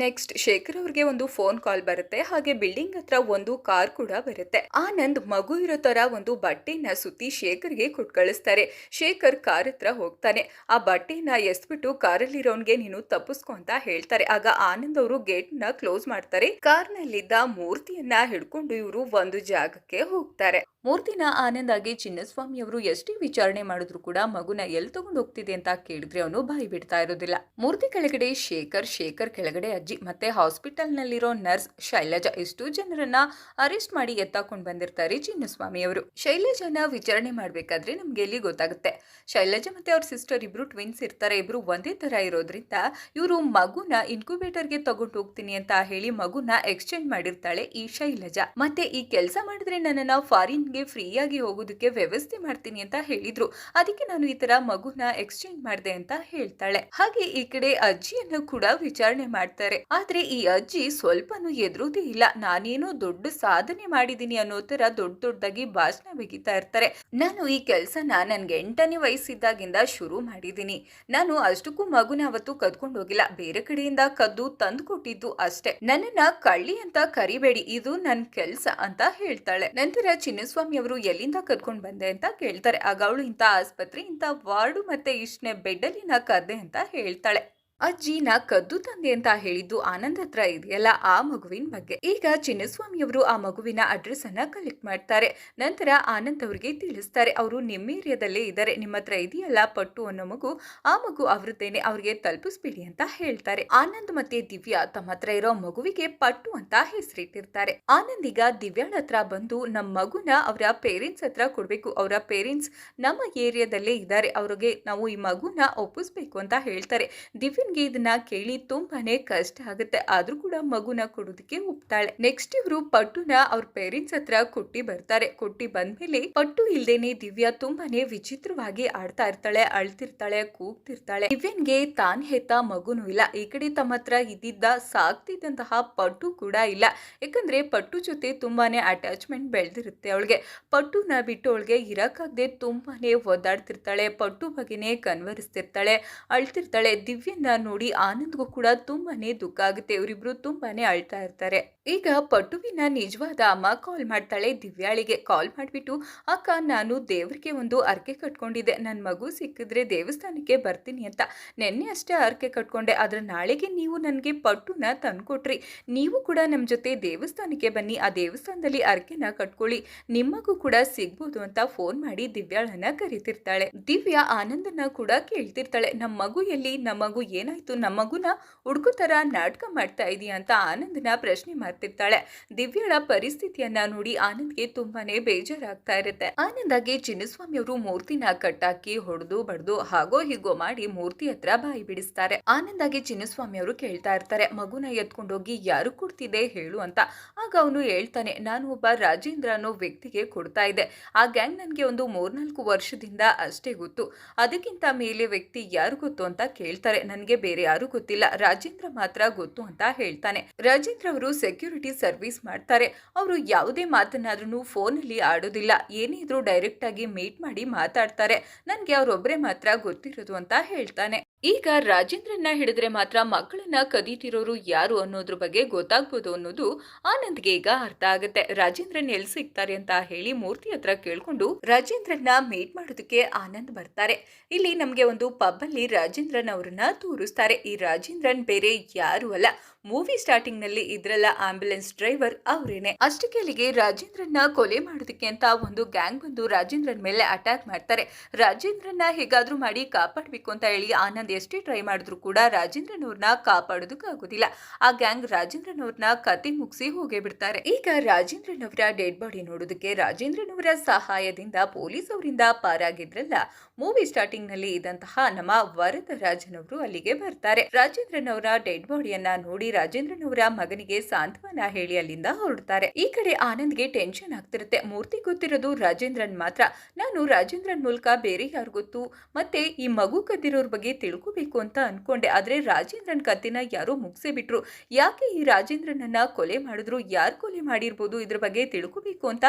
Speaker 1: ನೆಕ್ಸ್ಟ್ ಶೇಖರ್ ಅವ್ರಿಗೆ ಒಂದು ಫೋನ್ ಕಾಲ್ ಬರುತ್ತೆ. ಹಾಗೆ ಬಿಲ್ಡಿಂಗ್ ಹತ್ರ ಒಂದು ಕಾರ್ ಕೂಡ ಬರುತ್ತೆ. ಆನಂದ್ ಮಗು ಇರೋ ತರ ಒಂದು ಬಟ್ಟೆನ ಸುತ್ತಿ ಶೇಖರ್ಗೆ ಕೊಟ್ಟು ಕಳಿಸ್ತಾರೆ. ಶೇಖರ್ ಕಾರ್ ಹತ್ರ ಹೋಗ್ತಾನೆ. ಆ ಬಟ್ಟೆನ ಎಸ್ಬಿಟ್ಟು ಕಾರಲ್ಲಿರೋನ್ಗೆ ನೀನು ತಪ್ಪಿಸ್ಕೊ ಅಂತ ಹೇಳ್ತಾರೆ. ಆಗ ಆನಂದ್ ಅವರು ಗೇಟ್ ನ ಕ್ಲೋಸ್ ಮಾಡ್ತಾರೆ. ಕಾರ್ ನಲ್ಲಿದ್ದ ಮೂರ್ತಿಯನ್ನ ಹಿಡ್ಕೊಂಡು ಇವರು ಒಂದು ಜಾಗಕ್ಕೆ ಹೋಗ್ತಾರೆ. ಮೂರ್ತಿನ ಆನಂದ್ ಆಗಿ ಚಿನ್ನಸ್ವಾಮಿ ಅವರು ಎಷ್ಟೇ ವಿಚಾರಣೆ ಮಾಡಿದ್ರು ಕೂಡ ಮಗುನ ಎಲ್ಲಿ ತಗೊಂಡು ಹೋಗ್ತಿದೆ ಅಂತ ಕೇಳಿದ್ರೆ ಅವನು ಬಾಯಿ ಬಿಡ್ತಾ ಇರೋದಿಲ್ಲ. ಮೂರ್ತಿ ಕೆಳಗಡೆ ಶೇಖರ್ ಕೆಳಗಡೆ ಅಜ್ಜಿ ಮತ್ತೆ ಹಾಸ್ಪಿಟಲ್ ನಲ್ಲಿರೋ ನರ್ಸ್ ಶೈಲಜಾ, ಇಷ್ಟು ಜನರನ್ನ ಅರೆಸ್ಟ್ ಮಾಡಿ ಎತ್ತಾಕೊಂಡು ಬಂದಿರ್ತಾರೆ ಚಿನ್ನಸ್ವಾಮಿ ಅವರು. ಶೈಲಜಾನ ವಿಚಾರಣೆ ಮಾಡ್ಬೇಕಾದ್ರೆ ನಮ್ಗೆ ಎಲ್ಲಿ ಗೊತ್ತಾಗುತ್ತೆ, ಶೈಲಜಾ ಮತ್ತೆ ಅವ್ರ ಸಿಸ್ಟರ್ ಇಬ್ರು ಟ್ವಿನ್ಸ್ ಇರ್ತಾರೆ. ಇಬ್ರು ಒಂದೇ ತರ ಇರೋದ್ರಿಂದ ಇವರು ಮಗುನ ಇನ್ಕ್ಯುಬೇಟರ್ಗೆ ತಗೊಂಡು ಹೋಗ್ತೀನಿ ಅಂತ ಹೇಳಿ ಮಗುನ ಎಕ್ಸ್ಚೇಂಜ್ ಮಾಡಿರ್ತಾಳೆ ಈ ಶೈಲಜಾ. ಮತ್ತೆ ಈ ಕೆಲಸ ಮಾಡಿದ್ರೆ ನನ್ನನ್ನ ಫಾರಿನ್ ಫ್ರೀ ಆಗಿ ಹೋಗೋದಕ್ಕೆ ವ್ಯವಸ್ಥೆ ಮಾಡ್ತೀನಿ ಅಂತ ಹೇಳಿದ್ರು, ಅದಕ್ಕೆ ನಾನು ಈ ತರ ಮಗುನ ಎಕ್ಸ್ಚೇಂಜ್ ಮಾಡಿದೆ ಅಂತ ಹೇಳ್ತಾಳೆ. ಹಾಗೆ ಈ ಕಡೆ ಅಜ್ಜಿಯನ್ನು ಕೂಡ ವಿಚಾರಣೆ ಮಾಡ್ತಾ ಹೇಳ್ತಾರೆ. ಆದ್ರೆ ಈ ಅಜ್ಜಿ ಸ್ವಲ್ಪನೂ ಎದುರುದೇ ಇಲ್ಲ. ನಾನೇನೋ ದೊಡ್ಡ ಸಾಧನೆ ಮಾಡಿದೀನಿ ಅನ್ನೋ ತರ ದೊಡ್ಡದಾಗಿ ಭಾಷಣ ಬಿಗಿತಾ ಇರ್ತಾರೆ. ನಾನು ಈ ಕೆಲ್ಸನ ನನ್ಗೆ 8ನೇ ವಯಸ್ಸಿದ್ದಾಗಿಂದ ಶುರು ಮಾಡಿದೀನಿ. ನಾನು ಅಷ್ಟಕ್ಕೂ ಮಗುನ ಅವತ್ತು ಕದ್ಕೊಂಡು ಹೋಗಿಲ್ಲ, ಬೇರೆ ಕಡೆಯಿಂದ ಕದ್ದು ತಂದು ಕೊಟ್ಟಿದ್ದು ಅಷ್ಟೇ. ನನ್ನನ್ನ ಕಳ್ಳಿ ಅಂತ ಕರಿಬೇಡಿ, ಇದು ನನ್ ಕೆಲ್ಸ ಅಂತ ಹೇಳ್ತಾಳೆ. ನಂತರ ಚಿನ್ನಸ್ವಾಮಿ ಅವರು ಎಲ್ಲಿಂದ ಕದ್ಕೊಂಡ್ ಬಂದೆ ಅಂತ ಕೇಳ್ತಾರೆ. ಆಗ ಅವಳು ಇಂಥ ಆಸ್ಪತ್ರೆ, ಇಂಥ ವಾರ್ಡು ಮತ್ತೆ ಇಷ್ಟನೇ ಬೆಡ್ ಅಲ್ಲಿ ನಾ ಕದ್ದೆ ಅಂತ ಹೇಳ್ತಾಳೆ. ಅಜ್ಜಿ ನಾ ಕದ್ದು ತಂದೆ ಅಂತ ಹೇಳಿದ್ದು ಆನಂದ್ ಹತ್ರ ಇದೆಯಲ್ಲ, ಆ ಮಗುವಿನ ಬಗ್ಗೆ. ಈಗ ಚಿನ್ನಸ್ವಾಮಿ ಅವರು ಆ ಮಗುವಿನ ಅಡ್ರೆಸ್ ಅನ್ನ ಕಲೆಕ್ಟ್ ಮಾಡ್ತಾರೆ. ನಂತರ ಆನಂದ್ ಅವರಿಗೆ ತಿಳಿಸ್ತಾರೆ, ಅವರು ನಿಮ್ಮ ಏರಿಯಾದಲ್ಲೇ ಇದ್ದಾರೆ, ನಿಮ್ಮ ಹತ್ರ ಇದೆಯಲ್ಲ ಪಟ್ಟು ಅನ್ನೋ ಮಗು, ಆ ಮಗು ಅವ್ರದ್ದೇನೆ, ಅವ್ರಿಗೆ ತಲುಪಿಸ್ಬಿಡಿ ಅಂತ ಹೇಳ್ತಾರೆ. ಆನಂದ್ ಮತ್ತೆ ದಿವ್ಯಾ ತಮ್ಮ ಹತ್ರ ಇರೋ ಮಗುವಿಗೆ ಪಟ್ಟು ಅಂತ ಹೆಸರಿಟ್ಟಿರ್ತಾರೆ. ಆನಂದ್ ಈಗ ದಿವ್ಯಾಳ ಹತ್ರ ಬಂದು ನಮ್ಮ ಮಗುನ ಅವರ ಪೇರೆಂಟ್ಸ್ ಹತ್ರ ಕೊಡ್ಬೇಕು, ಅವರ ಪೇರೆಂಟ್ಸ್ ನಮ್ಮ ಏರಿಯಾದಲ್ಲೇ ಇದ್ದಾರೆ, ಅವ್ರಿಗೆ ನಾವು ಈ ಮಗುನ ಒಪ್ಪಿಸ್ಬೇಕು ಅಂತ ಹೇಳ್ತಾರೆ. ದಿವ್ಯಾ ಇದನ್ನ ಕೇಳಿ ತುಂಬಾನೇ ಕಷ್ಟ ಆಗುತ್ತೆ, ಆದ್ರೂ ಕೂಡ ಮಗುನ ಕೊಡೋದಕ್ಕೆ ಒಪ್ತಾಳೆ. ನೆಕ್ಸ್ಟ್ ಇವರು ಪಟ್ಟುನ ಅವ್ರ ಪೇರೆಂಟ್ಸ್ ಹತ್ರ ಕೊಟ್ಟಿ ಬರ್ತಾರೆ. ಕೊಟ್ಟಿ ಬಂದ್ಮೇಲೆ ಪಟ್ಟು ಇಲ್ದೇನೆ ದಿವ್ಯಾ ತುಂಬಾನೇ ವಿಚಿತ್ರವಾಗಿ ಆಡ್ತಾ ಇರ್ತಾಳೆ, ಅಳ್ತಿರ್ತಾಳೆ, ಕೂಗ್ತಿರ್ತಾಳೆ. ದಿವ್ಯನ್ಗೆ ತಾನ್ ಹೆತ್ತ ಮಗುನೂ ಇಲ್ಲ, ಈ ಕಡೆ ತಮ್ಮ ಹತ್ರ ಇದ್ದಿದ್ದ ಸಾಕ್ತಿದ್ದಂತಹ ಪಟ್ಟು ಕೂಡ ಇಲ್ಲ. ಯಾಕಂದ್ರೆ ಪಟ್ಟು ಜೊತೆ ತುಂಬಾನೇ ಅಟ್ಯಾಚ್ಮೆಂಟ್ ಬೆಳೆದಿರುತ್ತೆ ಅವಳಿಗೆ. ಪಟ್ಟುನ ಬಿಟ್ಟು ಅವಳಿಗೆ ಇರಕ್ಕಾಗದೆ ತುಂಬಾನೇ ಒದ್ದಾಡ್ತಿರ್ತಾಳೆ, ಪಟ್ಟು ಬಗ್ಗೆನೇ ಕನ್ವರಿಸ್ತಿರ್ತಾಳೆ, ಅಳ್ತಿರ್ತಾಳೆ. ದಿವ್ಯನ್ನ ನೋಡಿ ಆನಂದ್ಗೂ ಕೂಡ ತುಂಬಾನೇ ದುಃಖ ಆಗುತ್ತೆ, ಇವರಿಬ್ರು ತುಂಬಾನೇ ಅಳ್ತಾ ಇರ್ತಾರೆ. ಈಗ ಪಟ್ಟುವಿನ ನಿಜವಾದ ಅಮ್ಮ ಕಾಲ್ ಮಾಡ್ತಾಳೆ ದಿವ್ಯಾಳಿಗೆ. ಕಾಲ್ ಮಾಡ್ಬಿಟ್ಟು, ಅಕ್ಕ ನಾನು ದೇವ್ರಿಗೆ ಒಂದು ಅರ್ಕೆ ಕಟ್ಕೊಂಡಿದ್ದೆ, ನನ್ ಮಗು ಸಿಕ್ಕಿದ್ರೆ ದೇವಸ್ಥಾನಕ್ಕೆ ಬರ್ತೀನಿ ಅಂತ. ನೆನ್ನೆ ಅಷ್ಟೇ ಅರ್ಕೆ ಕಟ್ಕೊಂಡೆ, ಆದ್ರೆ ನಾಳೆಗೆ ನೀವು ನನ್ಗೆ ಪಟ್ಟುನ ತಂದ್ಕೊಟ್ರಿ, ನೀವು ಕೂಡ ನಮ್ ಜೊತೆ ದೇವಸ್ಥಾನಕ್ಕೆ ಬನ್ನಿ, ಆ ದೇವಸ್ಥಾನದಲ್ಲಿ ಅರ್ಕೆನ ಕಟ್ಕೊಳ್ಳಿ, ನಿಮ್ಮಗೂ ಕೂಡ ಸಿಗ್ಬೋದು ಅಂತ ಫೋನ್ ಮಾಡಿ ದಿವ್ಯಾಳನ್ನ ಕರಿತಿರ್ತಾಳೆ. ದಿವ್ಯಾ ಆನಂದನ ಕೂಡ ಕೇಳ್ತಿರ್ತಾಳೆ, ನಮ್ಮ ಮಗು ಎಲ್ಲಿ, ನಮ್ಮ ಮಗು ಏನಾಯ್ತು, ನಮ್ಮ ಮಗುನ ಹುಡುಗು ತರ ನಾಟಕ ಮಾಡ್ತಾ ಇದೀಯ ಅಂತ ಆನಂದನ ಪ್ರಶ್ನೆ ಮಾಡ್ತಿರ್ತಾಳೆ. ದಿವ್ಯಾಳ ಪರಿಸ್ಥಿತಿಯನ್ನ ನೋಡಿ ಆನಂದ್ಗೆ ತುಂಬಾನೇ ಬೇಜಾರಾಗ್ತಾ ಇರುತ್ತೆ. ಆನಂದಾಗಿ ಚಿನ್ನಸ್ವಾಮಿ ಅವರು ಮೂರ್ತಿನ ಕಟ್ಟಾಕಿ ಹೊಡೆದು ಬಡ್ದು ಹಾಗೋ ಹೀಗೋ ಮಾಡಿ ಮೂರ್ತಿ ಹತ್ರ ಬಾಯಿ ಬಿಡಿಸ್ತಾರೆ. ಆನಂದಾಗಿ ಚಿನ್ನಸ್ವಾಮಿ ಅವರು ಕೇಳ್ತಾ ಇರ್ತಾರೆ, ಮಗುನ ಎತ್ಕೊಂಡೋಗಿ ಯಾರು ಕೊಡ್ತಿದೆ ಹೇಳು ಅಂತ. ಆಗ ಅವನು ಹೇಳ್ತಾನೆ, ನಾನು ಒಬ್ಬ ರಾಜೇಂದ್ರ ಅನ್ನೋ ವ್ಯಕ್ತಿಗೆ ಕೊಡ್ತಾ ಇದ್ದೆ, ಆ ಗ್ಯಾಂಗ್ ನನ್ಗೆ ಒಂದು 3-4 ವರ್ಷದಿಂದ ಅಷ್ಟೇ ಗೊತ್ತು, ಅದಕ್ಕಿಂತ ಮೇಲೆ ವ್ಯಕ್ತಿ ಯಾರು ಗೊತ್ತು ಅಂತ ಕೇಳ್ತಾರೆ. ನನ್ಗೆ ಬೇರೆ ಯಾರು ಗೊತ್ತಿಲ್ಲ, ರಾಜೇಂದ್ರ ಮಾತ್ರ ಗೊತ್ತು ಅಂತ ಹೇಳ್ತಾನೆ. ರಾಜೇಂದ್ರ ಅವರು ಸೆಕ್ಯೂರಿಟಿ ಸರ್ವಿಸ್ ಮಾಡ್ತಾರೆ, ಅವರು ಯಾವುದೇ ಮಾತನ್ನಾದ್ರೂ ಫೋನ್ ಅಲ್ಲಿ ಆಡೋದಿಲ್ಲ, ಏನೇ ಇದ್ರೂ ಡೈರೆಕ್ಟ್ ಆಗಿ ಮೀಟ್ ಮಾಡಿ ಮಾತಾಡ್ತಾರೆ, ನನ್ಗೆ ಅವ್ರೊಬ್ರೆ ಮಾತ್ರ ಗೊತ್ತಿರೋದು ಅಂತ ಹೇಳ್ತಾನೆ. ಈಗ ರಾಜೇಂದ್ರನ್ನ ಹಿಡಿದ್ರೆ ಮಾತ್ರ ಮಕ್ಕಳನ್ನ ಕದೀತಿರೋರು ಯಾರು ಅನ್ನೋದ್ರ ಬಗ್ಗೆ ಗೊತ್ತಾಗ್ಬೋದು ಅನ್ನೋದು ಆನಂದ್ಗೆ ಈಗ ಅರ್ಥ ಆಗುತ್ತೆ. ರಾಜೇಂದ್ರನ್ ಎಲ್ಲಿ ಸಿಗ್ತಾರೆ ಅಂತ ಹೇಳಿ ಮೂರ್ತಿ ಹತ್ರ ಕೇಳ್ಕೊಂಡು ರಾಜೇಂದ್ರನ್ನ ಮೀಟ್ ಮಾಡೋದಕ್ಕೆ ಆನಂದ್ ಬರ್ತಾರೆ. ಇಲ್ಲಿ ನಮ್ಗೆ ಒಂದು ಪಬ್ ಅಲ್ಲಿ ರಾಜೇಂದ್ರನ್ ಅವ್ರನ್ನ ತೋರಿಸ್ತಾರೆ. ಈ ರಾಜೇಂದ್ರನ್ ಬೇರೆ ಯಾರು ಅಲ್ಲ, ಮೂವಿ ಸ್ಟಾರ್ಟಿಂಗ್ ನಲ್ಲಿ ಇದ್ರಲ್ಲ ಆಂಬ್ಯುಲೆನ್ಸ್ ಡ್ರೈವರ್ ಅವರೇನೆ. ಅಷ್ಟಕ್ಕೆ ಅಲ್ಲಿಗೆ ರಾಜೇಂದ್ರನ್ನ ಕೊಲೆ ಮಾಡೋದಕ್ಕೆ ಅಂತ ಒಂದು ಗ್ಯಾಂಗ್ ಬಂದು ರಾಜೇಂದ್ರನ್ ಮೇಲೆ ಅಟ್ಯಾಕ್ ಮಾಡ್ತಾರೆ. ರಾಜೇಂದ್ರನ್ನ ಹೇಗಾದ್ರೂ ಮಾಡಿ ಕಾಪಾಡ್ಬೇಕು ಅಂತ ಹೇಳಿ ಆನಂದ್ ಎಷ್ಟೇ ಟ್ರೈ ಮಾಡಿದ್ರು ಕೂಡ ರಾಜೇಂದ್ರನ್ ಅವ್ರನ್ನ ಕಾಪಾಡೋದಕ್ಕಾಗೋದಿಲ್ಲ. ಆ ಗ್ಯಾಂಗ್ ರಾಜೇಂದ್ರನ್ ಅವ್ರನ್ನ ಕತ್ತಿ ಮುಗಿಸಿ ಹೋಗೇ ಬಿಡ್ತಾರೆ. ಈಗ ರಾಜೇಂದ್ರನ್ ಅವರ ಡೆಡ್ ಬಾಡಿ ನೋಡೋದಕ್ಕೆ ರಾಜೇಂದ್ರನ್ ಅವರ ಸಹಾಯದಿಂದ ಪೊಲೀಸ್ ಅವರಿಂದ ಪಾರಾಗಿದ್ರಲ್ಲ ಮೂವಿ ಸ್ಟಾರ್ಟಿಂಗ್ ನಲ್ಲಿ ಇದ್ದಂತಹ ನಮ್ಮ ವರದರಾಜನ್ ಅವರು ಅಲ್ಲಿಗೆ ಬರ್ತಾರೆ. ರಾಜೇಂದ್ರನ್ ಅವರ ಡೆಡ್ ಬಾಡಿಯನ್ನ ನೋಡಿ ರಾಜೇಂದ್ರನ್ ಅವರ ಮಗನಿಗೆ ಸಾಂತ್ವನ ಹೇಳಿ ಅಲ್ಲಿಂದ ಹೊರಡ್ತಾರೆ. ಈ ಕಡೆ ಆನಂದ್ಗೆ ಟೆನ್ಷನ್ ಆಗ್ತಿರುತ್ತೆ, ಮೂರ್ತಿ ಗೊತ್ತಿರೋದು ರಾಜೇಂದ್ರನ್ ಮಾತ್ರ, ನಾನು ರಾಜೇಂದ್ರನ್ ಮೂಲಕ ಬೇರೆ ಯಾರು ಗೊತ್ತು, ಮತ್ತೆ ಈ ಮಗು ಕದ್ದಿರೋರ್ ಬಗ್ಗೆ ತಿಳ್ಕೋಬೇಕು ಅಂತ ಅನ್ಕೊಂಡೆ, ಆದ್ರೆ ರಾಜೇಂದ್ರನ್ ಕತ್ತಿನ ಯಾರೋ ಮುಗಿಸೇ ಬಿಟ್ರು, ಯಾಕೆ ಈ ರಾಜೇಂದ್ರನನ್ನ ಕೊಲೆ ಮಾಡಿದ್ರು, ಯಾರು ಕೊಲೆ ಮಾಡಿರ್ಬೋದು ಇದ್ರ ಬಗ್ಗೆ ತಿಳ್ಕೋಬೇಕು ಅಂತ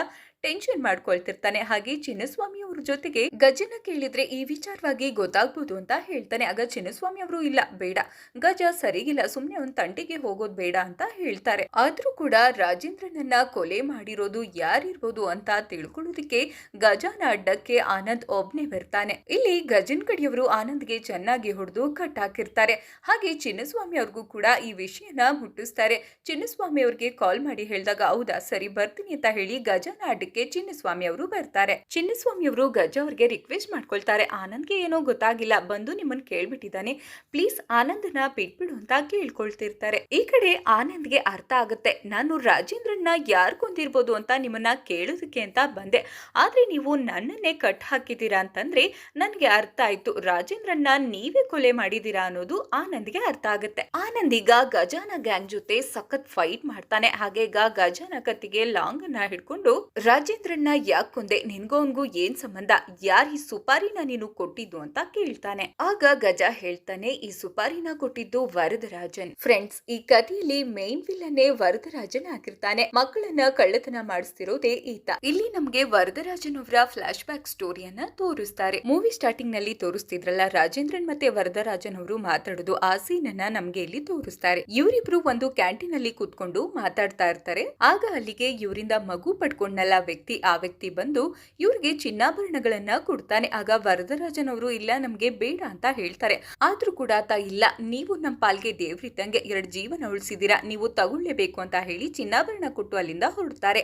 Speaker 1: ಟೆನ್ಷನ್ ಮಾಡ್ಕೊಳ್ತಿರ್ತಾನೆ. ಹಾಗೆ ಚಿನ್ನಸ್ವಾಮಿ ಅವ್ರ ಜೊತೆಗೆ ಗಜನ ಕೇಳಿದ್ರೆ ಈ ವಿಚಾರವಾಗಿ ಗೊತ್ತಾಗ್ಬೋದು ಅಂತ ಹೇಳ್ತಾನೆ. ಆಗ ಚಿನ್ನಸ್ವಾಮಿ ಅವರು ಇಲ್ಲ ಬೇಡ, ಗಜ ಸರಿಗಿಲ್ಲ, ಸುಮ್ನೆ ಒಂದ್ ತಂಟೆಗೆ ಹೋಗೋದ್ ಬೇಡ ಅಂತ ಹೇಳ್ತಾರೆ. ಆದ್ರೂ ಕೂಡ ರಾಜೇಂದ್ರನನ್ನ ಕೊಲೆ ಮಾಡಿರೋದು ಯಾರಿರ್ಬೋದು ಅಂತ ತಿಳ್ಕೊಳ್ಳೋದಿಕ್ಕೆ ಗಜನ ಅಡ್ಡಕ್ಕೆ ಆನಂದ್ ಒಬ್ನೇ ಬರ್ತಾನೆ. ಇಲ್ಲಿ ಗಜನ್ ಕಡಿಯವರು ಆನಂದ್ಗೆ ಚೆನ್ನಾಗಿ ಹೊಡೆದು ಕಟ್ ಹಾಕಿರ್ತಾರೆ. ಹಾಗೆ ಚಿನ್ನಸ್ವಾಮಿ ಅವ್ರಿಗೂ ಕೂಡ ಈ ವಿಷಯನ ಮುಟ್ಟಿಸ್ತಾರೆ. ಚಿನ್ನಸ್ವಾಮಿ ಅವ್ರಿಗೆ ಕಾಲ್ ಮಾಡಿ ಹೇಳಿದಾಗ ಹೌದಾ ಸರಿ ಬರ್ತೀನಿ ಅಂತ ಹೇಳಿ ಗಜನ ಅಡ್ಡಕ್ಕೆ ಚಿನ್ನಸ್ವಾಮಿ ಅವರು ಬರ್ತಾರೆ. ಚಿನ್ನಸ್ವಾಮಿ ಅವರು ಗಜ ಅವ್ರಿಗೆ ರಿಕ್ವೆಸ್ಟ್ ಮಾಡ್ಕೊಳ್ತಾರೆ, ಆನಂದ್ಗೆ ಏನೋ ಗೊತ್ತಾಗಿಲ್ಲ, ಬಂದು ನಿಮ್ಮನ್ನ ಕೇಳ್ಬಿಟ್ಟಿದ್ದಾನೆ, ಪ್ಲೀಸ್ ಆನಂದನ ಬಿಟ್ಬಿಡು ಅಂತ ಕೇಳ್ಕೊಳ್ತಿರ್ತಾರೆ. ಈ ಕಡೆ ಆನಂದ್ಗೆ ಅರ್ಥ ಆಗುತ್ತೆ, ನಾನು ರಾಜೇಂದ್ರನ್ನ ಯಾರು ಕೊಂದಿರ್ಬೋದು ಅಂತ ನಿಮ್ಮನ್ನ ಕೇಳೋದಕ್ಕೆ ಅಂತ ಬಂದೆ, ಆದ್ರೆ ನೀವು ನನ್ನನ್ನೇ ಕಟ್ ಹಾಕಿದ್ದೀರಾ ಅಂತಂದ್ರೆ ನನ್ಗೆ ಅರ್ಥ ಆಯ್ತು, ರಾಜೇಂದ್ರನ್ನ ನೀವೇ ಕೊಲೆ ಮಾಡಿದೀರಾ ಅನ್ನೋದು ಆನಂದ್ಗೆ ಅರ್ಥ ಆಗುತ್ತೆ. ಆನಂದ್ ಈಗ ಗಜಾನ ಗ್ಯಾಂಗ್ ಜೊತೆ ಸಖತ್ ಫೈಟ್ ಮಾಡ್ತಾನೆ. ಹಾಗೆ ಈಗ ಗಜಾನ ಕತ್ತಿಗೆ ಲಾಂಗ್ ಅನ್ನ ಹಿಡ್ಕೊಂಡು ರಾಜೇಂದ್ರನ್ನ ಯಾಕೆ ಕೊಂದೆ, ನಿನ್ಗೋನ್ಗೂ ಏನ್ ಸಂಬಂಧ, ಯಾರ್ ಈ ಸುಪಾರಿನ ನೀನು ಕೊಟ್ಟಿದ್ದು ಅಂತ ಕೇಳ್ತಾನೆ. ಆಗ ಗಜ ಹೇಳ್ತಾನೆ, ಈ ಸುಪಾರಿನ ಕೊಟ್ಟಿದ್ದು ವರದರಾಜನ್. ಫ್ರೆಂಡ್ಸ್, ಈ ಕಥೆಯಲ್ಲಿ ಮೇನ್ ವಿಲ್ಲನ್ನೇ ವರದರಾಜನ್ ಆಗಿರ್ತಾನೆ. ಮಕ್ಕಳನ್ನ ಕಳ್ಳತನ ಮಾಡಿಸ್ತಿರೋದೇ ಈತ. ಇಲ್ಲಿ ನಮ್ಗೆ ವರದರಾಜನ್ ಅವರ ಫ್ಲಾಶ್ ಬ್ಯಾಕ್ ಸ್ಟೋರಿಯನ್ನ ತೋರಿಸ್ತಾರೆ. ಮೂವಿ ಸ್ಟಾರ್ಟಿಂಗ್ ನಲ್ಲಿ ತೋರಿಸ್ತಿದ್ರಲ್ಲ, ರಾಜೇಂದ್ರನ್ ಮತ್ತೆ ವರದರಾಜನ್ ಅವರು ಮಾತಾಡೋದು, ಆ ಸೀನ್ ಅನ್ನ ನಮ್ಗೆ ಇಲ್ಲಿ ತೋರಿಸ್ತಾರೆ. ಇವರಿಬ್ರು ಒಂದು ಕ್ಯಾಂಟೀನ್ ಅಲ್ಲಿ ಕೂತ್ಕೊಂಡು ಮಾತಾಡ್ತಾ ಇರ್ತಾರೆ. ಆಗ ಅಲ್ಲಿಗೆ ಇವರಿಂದ ಮಗು ಪಡ್ಕೊಂಡಲ್ಲ ವ್ಯಕ್ತಿ, ಆ ವ್ಯಕ್ತಿ ಬಂದು ಇವ್ರಿಗೆ ಚಿನ್ನಾಭರಣಗಳನ್ನ ಕೊಡ್ತಾನೆ. ಆಗ ವರದರಾಜನ್ ಅವರು ಇಲ್ಲ ನಮ್ಗೆ ಬೇಡ ಅಂತ ಹೇಳ್ತಾರೆ. ಆದ್ರೂ ಕೂಡ ಆತ ಇಲ್ಲ, ನೀವು ನಮ್ಮ ಪಾಲ್ಗೆ ದೇವ್ರಿದ್ದಂಗೆ 2 ಜೀವನ ಉಳಿಸಿದೀರಾ, ನೀವು ತಗೊಳ್ಳೇಬೇಕು ಅಂತ ಹೇಳಿ ಚಿನ್ನಾಭರಣ ಕೊಟ್ಟು ಅಲ್ಲಿಂದ ಹೊರಡ್ತಾರೆ.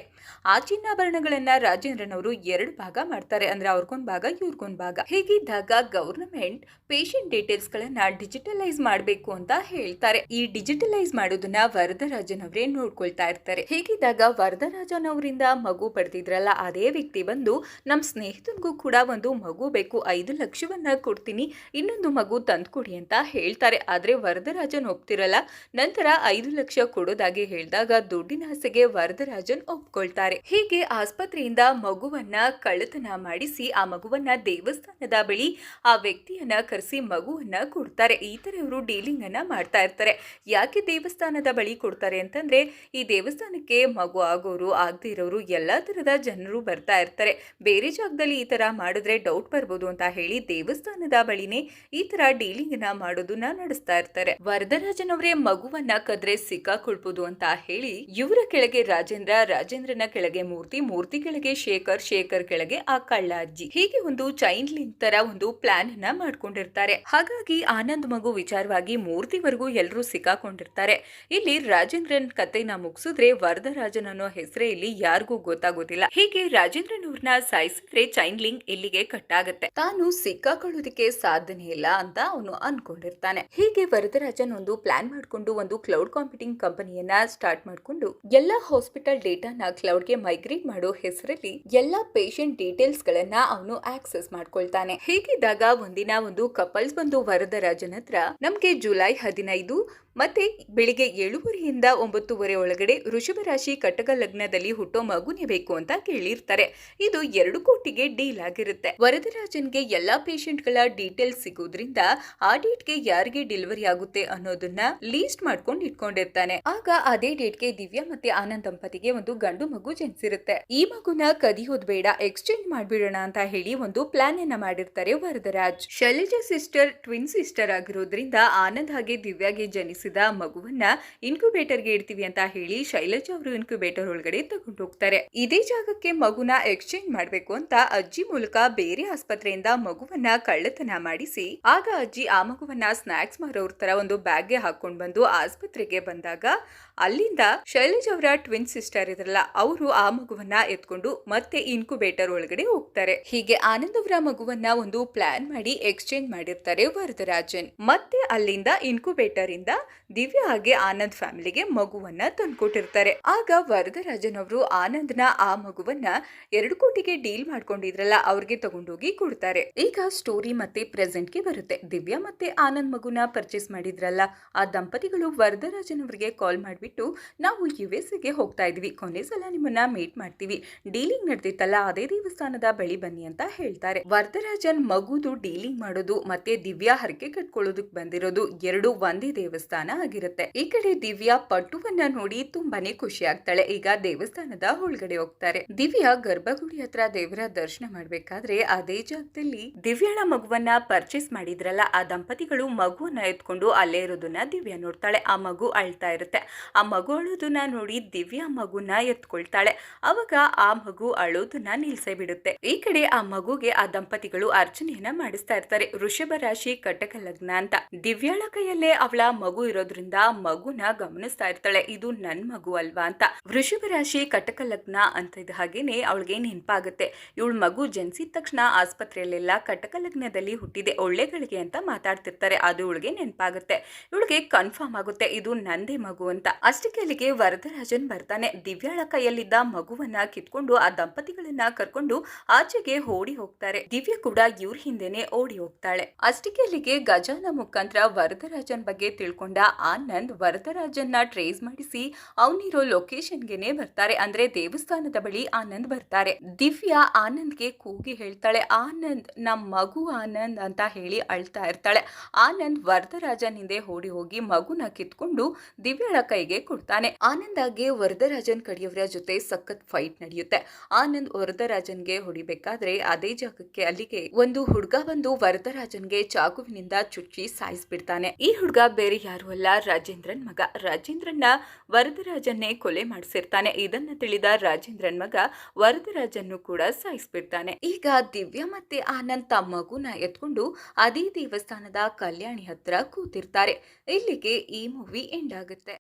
Speaker 1: ಆ ಚಿನ್ನಾಭರಣಗಳನ್ನ ರಾಜೇಂದ್ರನ್ ಅವರು 2 ಭಾಗ ಮಾಡ್ತಾರೆ. ಅಂದ್ರೆ ಅವ್ರಿಗೊಂದ್ ಭಾಗ ಇವ್ರಿಗೊಂದ್ ಭಾಗ. ಹೇಗಿದ್ದಾಗ ಗವರ್ನಮೆಂಟ್ ಪೇಷಂಟ್ ಡೀಟೇಲ್ಸ್ ಗಳನ್ನ ಡಿಜಿಟಲೈಸ್ ಮಾಡಬೇಕು ಅಂತ ಹೇಳ್ತಾರೆ. ಈ ಡಿಜಿಟಲೈಸ್ ಮಾಡೋದನ್ನ ವರದರಾಜನ್ ಅವರೇ ನೋಡ್ಕೊಳ್ತಾ ಇರ್ತಾರೆ. ಹೇಗಿದ್ದಾಗ ವರದರಾಜನ್ ಅವರಿಂದ ಮಗು ಪಡೆದಿದ್ರಲ್ಲ, ಅದೇ ವ್ಯಕ್ತಿ ಬಂದು ನಮ್ ಸ್ನೇಹಿತನಿಗೂ ಕೂಡ ಒಂದು ಮಗು ಬೇಕು, 5 ಲಕ್ಷವನ್ನ ಕೊಡ್ತೀನಿ, ಇನ್ನೊಂದು ಮಗು ತಂದ್ಕೊಡಿ ಅಂತ ಹೇಳ್ತಾರೆ. ಆದ್ರೆ ವರದರಾಜನ್ ಒಪ್ತಿರಲ್ಲ. ನಂತರ 5 ಲಕ್ಷ ಕೊಡೋದಾಗಿ ಹೇಳಿದಾಗ ದುಡ್ಡಿನ ಆಸೆಗೆ ವರದರಾಜನ್ ಒಪ್ಕೊಳ್ತಾರೆ. ಹೀಗೆ ಆಸ್ಪತ್ರೆಯಿಂದ ಮಗುವನ್ನ ಕಳ್ಳತನ ಮಾಡಿಸಿ ಆ ಮಗುವನ್ನ ದೇವಸ್ಥಾನದ ಬಳಿ ಆ ವ್ಯಕ್ತಿಯನ್ನ ಕರೆಸಿ ಮಗುವನ್ನ ಕೊಡ್ತಾರೆ. ಈ ತರ ಇವರು ಡೀಲಿಂಗ್ ಅನ್ನ ಮಾಡ್ತಾ ಇರ್ತಾರೆ. ಯಾಕೆ ದೇವಸ್ಥಾನದ ಬಳಿ ಕೊಡ್ತಾರೆ ಅಂತಂದ್ರೆ, ಈ ದೇವಸ್ಥಾನಕ್ಕೆ ಮಗು ಆಗೋರು ಆಗದೆ ಇರೋರು ಎಲ್ಲಾ ತರದ ಜನರು ಬರ್ತಾ ಇರ್ತಾರೆ. ಬೇರೆ ಜಾಗದಲ್ಲಿ ಈ ತರ ಮಾಡಿದ್ರೆ ಡೌಟ್ ಬರ್ಬೋದು ಅಂತ ಹೇಳಿ ದೇವಸ್ಥಾನದ ಬಳಿನೇ ಈ ತರ ಡೀಲಿಂಗ್ ನ ಮಾಡೋದನ್ನ ನಡೆಸ್ತಾ ಇರ್ತಾರೆ. ವರದರಾಜನ್ ಅವರೇ ಮಗುವನ್ನ ಕದ್ರೆ ಸಿಕ್ಕಾಕೊಳ್ಬೋದು ಅಂತ ಹೇಳಿ ಇವರ ಕೆಳಗೆ ರಾಜೇಂದ್ರನ ಕೆಳಗೆ ಮೂರ್ತಿ ಕೆಳಗೆ ಶೇಖರ್ ಕೆಳಗೆ ಆ ಕಳ್ಳ ಅಜ್ಜಿ, ಹೀಗೆ ಒಂದು ಚೈನ್ ಲಿಂಕ್ ತರ ಒಂದು ಪ್ಲಾನ್ ಅನ್ನ ಮಾಡ್ಕೊಂಡಿರ್ತಾರೆ. ಹಾಗಾಗಿ ಆನಂದ್ ಮಗು ವಿಚಾರವಾಗಿ ಮೂರ್ತಿವರೆಗೂ ಎಲ್ಲರೂ ಸಿಕ್ಕಾಕೊಂಡಿರ್ತಾರೆ. ಇಲ್ಲಿ ರಾಜೇಂದ್ರನ್ ಕತೆನ ಮುಗಿಸಿದ್ರೆ ವರದರಾಜನ್ ಅನ್ನೋ ಹೆಸರೇ ಇಲ್ಲಿ ಯಾರಿಗೂ ಗೊತ್ತಾಗೋದಿಲ್ಲ. ಹೀಗೆ ರಾಜೇಂದ್ರನ್ ಅವ್ರನ್ನ ಸಾಯಿಸಿದ್ರೆ ಚೈನ್ ಲಿಂಕ್ ಇಲ್ಲಿಗೆ ಕಟ್ ಆಗುತ್ತೆ. ತಾನು ಸಿಕ್ಕಾಕೊಳ್ಳೋದಕ್ಕೆ ಸಾಧ್ಯನೇ ಇಲ್ಲ ಅಂತ ಅವನು ಅನ್ಕೊಂಡಿರ್ತಾನೆ. ಹೀಗೆ ವರದರಾಜನ್ ಒಂದು ಪ್ಲಾನ್ ಮಾಡ್ಕೊಂಡು ಒಂದು ಕ್ಲೌಡ್ ಕಾಂಪ್ಯೂಟಿಂಗ್ ಕಂಪನಿಯನ್ನ ಸ್ಟಾರ್ಟ್ ಮಾಡ್ಕೊಂಡು ಎಲ್ಲಾ ಹಾಸ್ಪಿಟಲ್ ಡೇಟಾನ ಕ್ಲೌಡ್ಗೆ ಮೈಗ್ರೇಟ್ ಮಾಡೋ ಹೆಸರಲ್ಲಿ ಎಲ್ಲಾ ಪೇಷಂಟ್ ಡೀಟೇಲ್ಸ್ ಗಳನ್ನ ಅವನು ಆಕ್ಸೆಸ್ ಮಾಡ್ಕೊಳ್ತಾನೆ. ಹೀಗಿದ್ದಾಗ ಒಂದಿನ ಒಂದು ಕಪಲ್ಸ್ ಬಂದು ವರದರಾಜನ್ ಹತ್ರ ನಮ್ಗೆ ಜುಲೈ 15 ಮತ್ತೆ ಬೆಳಿಗ್ಗೆ 7:30ಯಿಂದ 9:30 ಒಳಗಡೆ ವೃಷಭ ರಾಶಿ ಕಟಕ ಲಗ್ನದಲ್ಲಿ ಹುಟ್ಟೋ ಮಗುನೇ ಬೇಕು ಅಂತ ಕೇಳಿರ್ತಾರೆ. ಇದು 2 ಕೋಟಿಗೆ ಡೀಲ್ ಆಗಿರುತ್ತೆ. ವರದರಾಜನ್ಗೆ ಎಲ್ಲಾ ಪೇಷಂಟ್ ಗಳ ಡೀಟೇಲ್ಸ್ ಸಿಗೋದ್ರಿಂದ ಆ ಡೇಟ್ಗೆ ಯಾರಿಗೆ ಡೆಲಿವರಿ ಆಗುತ್ತೆ ಅನ್ನೋದನ್ನ ಲೀಸ್ಟ್ ಮಾಡ್ಕೊಂಡು ಇಟ್ಕೊಂಡಿರ್ತಾನೆ. ಆಗ ಅದೇ ಡೇಟ್ಗೆ ದಿವ್ಯಾ ಮತ್ತೆ ಆನಂದ್ ದಂಪತಿಗೆ ಒಂದು ಗಂಡು ಮಗು ಜನಿಸಿರುತ್ತೆ. ಈ ಮಗುನ ಕದಿಯೋದ್ ಬೇಡ, ಎಕ್ಸ್ಚೇಂಜ್ ಮಾಡ್ಬಿಡೋಣ ಅಂತ ಹೇಳಿ ಒಂದು ಪ್ಲಾನ್ ಅನ್ನ ಮಾಡಿರ್ತಾರೆ Varadaraj. Shailaja sister twin sister ಆಗಿರೋದ್ರಿಂದ ಆನಂದ್ ಹಾಗೆ ದಿವ್ಯಾಗೆ ಜನಿಸಿದ ಮಗುವನ್ನ ಇನ್ಕ್ಯುಬೇಟರ್ಗೆ ಇಡ್ತೀವಿ ಅಂತ ಹೇಳಿ ಶೈಲಜಾ ಅವರು ಇನ್ಕ್ಯುಬೇಟರ್ ಒಳಗಡೆ ತಗೊಂಡು ಹೋಗ್ತಾರೆ. ಇದೇ ಜಾಗಕ್ಕೆ ಮಗುನ ಎಕ್ಸ್ಚೇಂಜ್ ಮಾಡ್ಬೇಕು ಅಂತ ಅಜ್ಜಿ ಮೂಲಕ ಬೇರೆ ಆಸ್ಪತ್ರೆಯಿಂದ ಮಗುವನ್ನ ಕಳ್ಳತನ ಮಾಡಿಸಿ ಆಗ ಅಜ್ಜಿ ಆ ಮಗುವನ್ನ ಸ್ನಾಕ್ಸ್ ಮಾರೋರ್ ತರ ಒಂದು ಬ್ಯಾಗ್ಗೆ ಹಾಕೊಂಡ್ ಬಂದು ಆಸ್ಪತ್ರೆಗೆ ಬಂದಾಗ ಅಲ್ಲಿಂದ ಶೈಲಜ್ ಅವರ ಟ್ವಿನ್ ಸಿಸ್ಟರ್ ಇದ್ರಲ್ಲ, ಅವರು ಆ ಮಗುವನ್ನ ಎತ್ಕೊಂಡು ಮತ್ತೆ ಇನ್ಕ್ಯುಬೇಟರ್ ಒಳಗಡೆ ಹೋಗ್ತಾರೆ. ಹೀಗೆ ಆನಂದ್ ಅವರ ಮಗುವನ್ನ ಒಂದು ಪ್ಲಾನ್ ಮಾಡಿ ಎಕ್ಸ್ಚೇಂಜ್ ಮಾಡಿರ್ತಾರೆ ವರದರಾಜನ್. ಮತ್ತೆ ಅಲ್ಲಿಂದ ಇನ್ಕ್ಯುಬೇಟರ್ ಇಂದ ದಿವ್ಯಾ ಹಾಗೆ ಆನಂದ್ ಫ್ಯಾಮಿಲಿಗೆ ಮಗುವನ್ನ ತಂದ್ಕೊಟ್ಟಿರ್ತಾರೆ. ಆಗ ವರದರಾಜನ್ ಅವರು ಆನಂದ್ನ ಆ ಮಗುವನ್ನ 2 ಕೋಟಿಗೆ ಡೀಲ್ ಮಾಡ್ಕೊಂಡಿದ್ರಲ್ಲ, ಅವ್ರಿಗೆ ತಗೊಂಡೋಗಿ ಕೊಡ್ತಾರೆ. ಈಗ ಸ್ಟೋರಿ ಮತ್ತೆ ಪ್ರೆಸೆಂಟ್ ಗೆ ಬರುತ್ತೆ. ದಿವ್ಯಾ ಮತ್ತೆ ಆನಂದ್ ಮಗುನ ಪರ್ಚೇಸ್ ಮಾಡಿದ್ರಲ್ಲ, ಆ ದಂಪತಿಗಳು ವರದರಾಜನ್ ಅವರಿಗೆ ಕಾಲ್ ಮಾಡ್ಬಿಟ್ಟು ನಾವು ಯುಎಸ್ಗೆ ಹೋಗ್ತಾ ಇದೀವಿ, ಕೊನೆ ಸಲ ನಿಮ್ಮನ್ನ ಮೀಟ್ ಮಾಡ್ತೀವಿ, ಡೀಲಿಂಗ್ ನಡೆದಿತ್ತಲ್ಲ ಅದೇ ದೇವಸ್ಥಾನದ ಬಳಿ ಬನ್ನಿ ಅಂತ ಹೇಳ್ತಾರೆ. ವರದರಾಜನ್ ಮಗುದು ಡೀಲಿಂಗ್ ಮಾಡೋದು ಮತ್ತೆ ದಿವ್ಯಾ ಹರಕೆ ಕಟ್ಕೊಳ್ಳೋದಕ್ ಬಂದಿರೋದು 2 ಒಂದೇ ದೇವಸ್ಥಾನ ಆಗಿರುತ್ತೆ. ಈ ಕಡೆ ದಿವ್ಯಾ ಪಟ್ಟುವನ್ನ ನೋಡಿ ತುಂಬಾನೇ ಖುಷಿ ಆಗ್ತಾಳೆ. ಈಗ ದೇವಸ್ಥಾನದ ಒಳಗಡೆ ಹೋಗ್ತಾರೆ. ದಿವ್ಯಾ ಗರ್ಭಗುಡಿ ಹತ್ರ ದೇವರ ದರ್ಶನ ಮಾಡ್ಬೇಕಾದ್ರೆ ಅದೇ ಜಾಗದಲ್ಲಿ ದಿವ್ಯಾಳ ಮಗುವನ್ನ ಪರ್ಚೇಸ್ ಮಾಡಿದ್ರಲ್ಲ, ಆ ದಂಪತಿಗಳು ಮಗುವನ್ನ ಎತ್ಕೊಂಡು ಅಲ್ಲೇ ಇರೋದನ್ನ ದಿವ್ಯಾ ನೋಡ್ತಾಳೆ. ಆ ಮಗು ಅಳ್ತಾ ಇರುತ್ತೆ. ಆ ಮಗು ಅಳೋದನ್ನ ನೋಡಿ ದಿವ್ಯಾ ಮಗುನ ಎತ್ಕೊಳ್ತಾಳೆ. ಅವಾಗ ಆ ಮಗು ಅಳೋದನ್ನ ನಿಲ್ಸೇ ಬಿಡುತ್ತೆ. ಈ ಕಡೆ ಆ ಮಗುಗೆ ಆ ದಂಪತಿಗಳು ಅರ್ಚನೆಯನ್ನ ಮಾಡಿಸ್ತಾ ಇರ್ತಾರೆ. ವೃಷಭ ರಾಶಿ ಕಟಕ ಲಗ್ನ ಅಂತ. ದಿವ್ಯಾಳ ಕೈಯಲ್ಲೇ ಅವಳ ಮಗು ಇರೋದ್ರಿಂದ ಮಗುನ ಗಮನಿಸ್ತಾ ಇರ್ತಾಳೆ, ಇದು ನನ್ ಮಗು ಅಲ್ವಾ ಅಂತ. ವೃಷಭ ರಾಶಿ ಕಟಕ ಲಗ್ನ ಅಂತ ಇದ್ದ ಹಾಗೇನೆ ಅವಳಿಗೆ ನೆನಪಾಗುತ್ತೆ. ಇವಳ ಮಗು ಜನಿಸಿದ ತಕ್ಷಣ ಆಸ್ಪತ್ರೆಯಲ್ಲೆಲ್ಲ ಕಟಕ ಲಗ್ನದಲ್ಲಿ ಹುಟ್ಟಿದೆ, ಒಳ್ಳೆಗಳಿಗೆ ಅಂತ ಮಾತಾಡ್ತಿರ್ತಾರೆ. ಅದು ಇವಳಿಗೆ ನೆನಪಾಗುತ್ತೆ. ಇವಳಿಗೆ ಕನ್ಫರ್ಮ್ ಆಗುತ್ತೆ ಇದು ನಂದೇ ಮಗು ಅಂತ. ಅಷ್ಟಕ್ಕೆ ಅಲ್ಲಿಗೆ ವರದರಾಜನ್ ಬರ್ತಾನೆ. ದಿವ್ಯಾಳ ಕೈಯಲ್ಲಿದ್ದ ಮಗುವನ್ನ ಕಿತ್ಕೊಂಡು ಆ ದಂಪತಿಗಳನ್ನ ಕರ್ಕೊಂಡು ಆಚೆಗೆ ಓಡಿ ಹೋಗ್ತಾರೆ. ದಿವ್ಯಾ ಕೂಡ ಇವ್ರ ಹಿಂದೆನೆ ಓಡಿ ಹೋಗ್ತಾಳೆ. ಅಷ್ಟಕ್ಕೆ ಅಲ್ಲಿಗೆ ಗಜಾನ ಮುಖಾಂತರ ವರದರಾಜನ್ ಬಗ್ಗೆ ತಿಳ್ಕೊಂಡ ಆನಂದ್ ವರದರಾಜನ್ನ ಟ್ರೇಸ್ ಮಾಡಿಸಿ ಅವನಿರೋ ಲೊಕೇಶನ್ಗೆನೆ ಬರ್ತಾರೆ. ಅಂದ್ರೆ ದೇವಸ್ಥಾನದ ಬಳಿ ಆನಂದ್ ಬರ್ತಾರೆ. ದಿವ್ಯಾ ಆನಂದ್ಗೆ ಕೂಗಿ ಹೇಳ್ತಾಳೆ, ಆನಂದ್ ನಮ್ ಮಗು ಆನಂದ್ ಅಂತ ಹೇಳಿ ಅಳ್ತಾ ಇರ್ತಾಳೆ. ಆನಂದ್ ವರದರಾಜನ್ ಹಿಂದೆ ಓಡಿ ಹೋಗಿ ಮಗುನ ಕಿತ್ಕೊಂಡು ದಿವ್ಯಾಳ ಕೈಗೆ ಕೊಡ್ತಾನೆ. ಆನಂದಾಗೆ ವರದರಾಜನ್ ಕಡೆಯವರ ಜೊತೆ ಸಖತ್ ಫೈಟ್ ನಡೆಯುತ್ತೆ. ಆನಂದ್ ವರದರಾಜನ್ಗೆ ಹೊಡಿಬೇಕಾದ್ರೆ ಅದೇ ಜಾಗಕ್ಕೆ ಅಲ್ಲಿಗೆ ಒಂದು ಹುಡುಗ ಬಂದು ವರದರಾಜನ್ಗೆ ಚಾಕುವಿನಿಂದ ಚುಚ್ಚಿ ಸಾಯಿಸ್ಬಿಡ್ತಾನೆ. ಈ ಹುಡುಗ ಬೇರೆ ಯಾರು ಅಲ್ಲ, ರಾಜೇಂದ್ರನ್ ಮಗ. ರಾಜೇಂದ್ರನ್ನ ವರದರಾಜನ್ನೇ ಕೊಲೆ ಮಾಡಿಸಿರ್ತಾನೆ. ಇದನ್ನ ತಿಳಿದ ರಾಜೇಂದ್ರನ್ ಮಗ ವರದರಾಜನ್ನು ಕೂಡ ಸಾಯಿಸ್ಬಿಡ್ತಾನೆ. ಈಗ ದಿವ್ಯಾ ಮತ್ತೆ ಆನಂದ್ ತಮ್ಮ ಮಗುನ ಎತ್ಕೊಂಡು ಅದೇ ದೇವಸ್ಥಾನದ ಕಲ್ಯಾಣಿ ಹತ್ರ ಕೂತಿರ್ತಾರೆ. ಇಲ್ಲಿಗೆ ಈ ಮೂವಿ ಎಂಡ್ ಆಗುತ್ತೆ.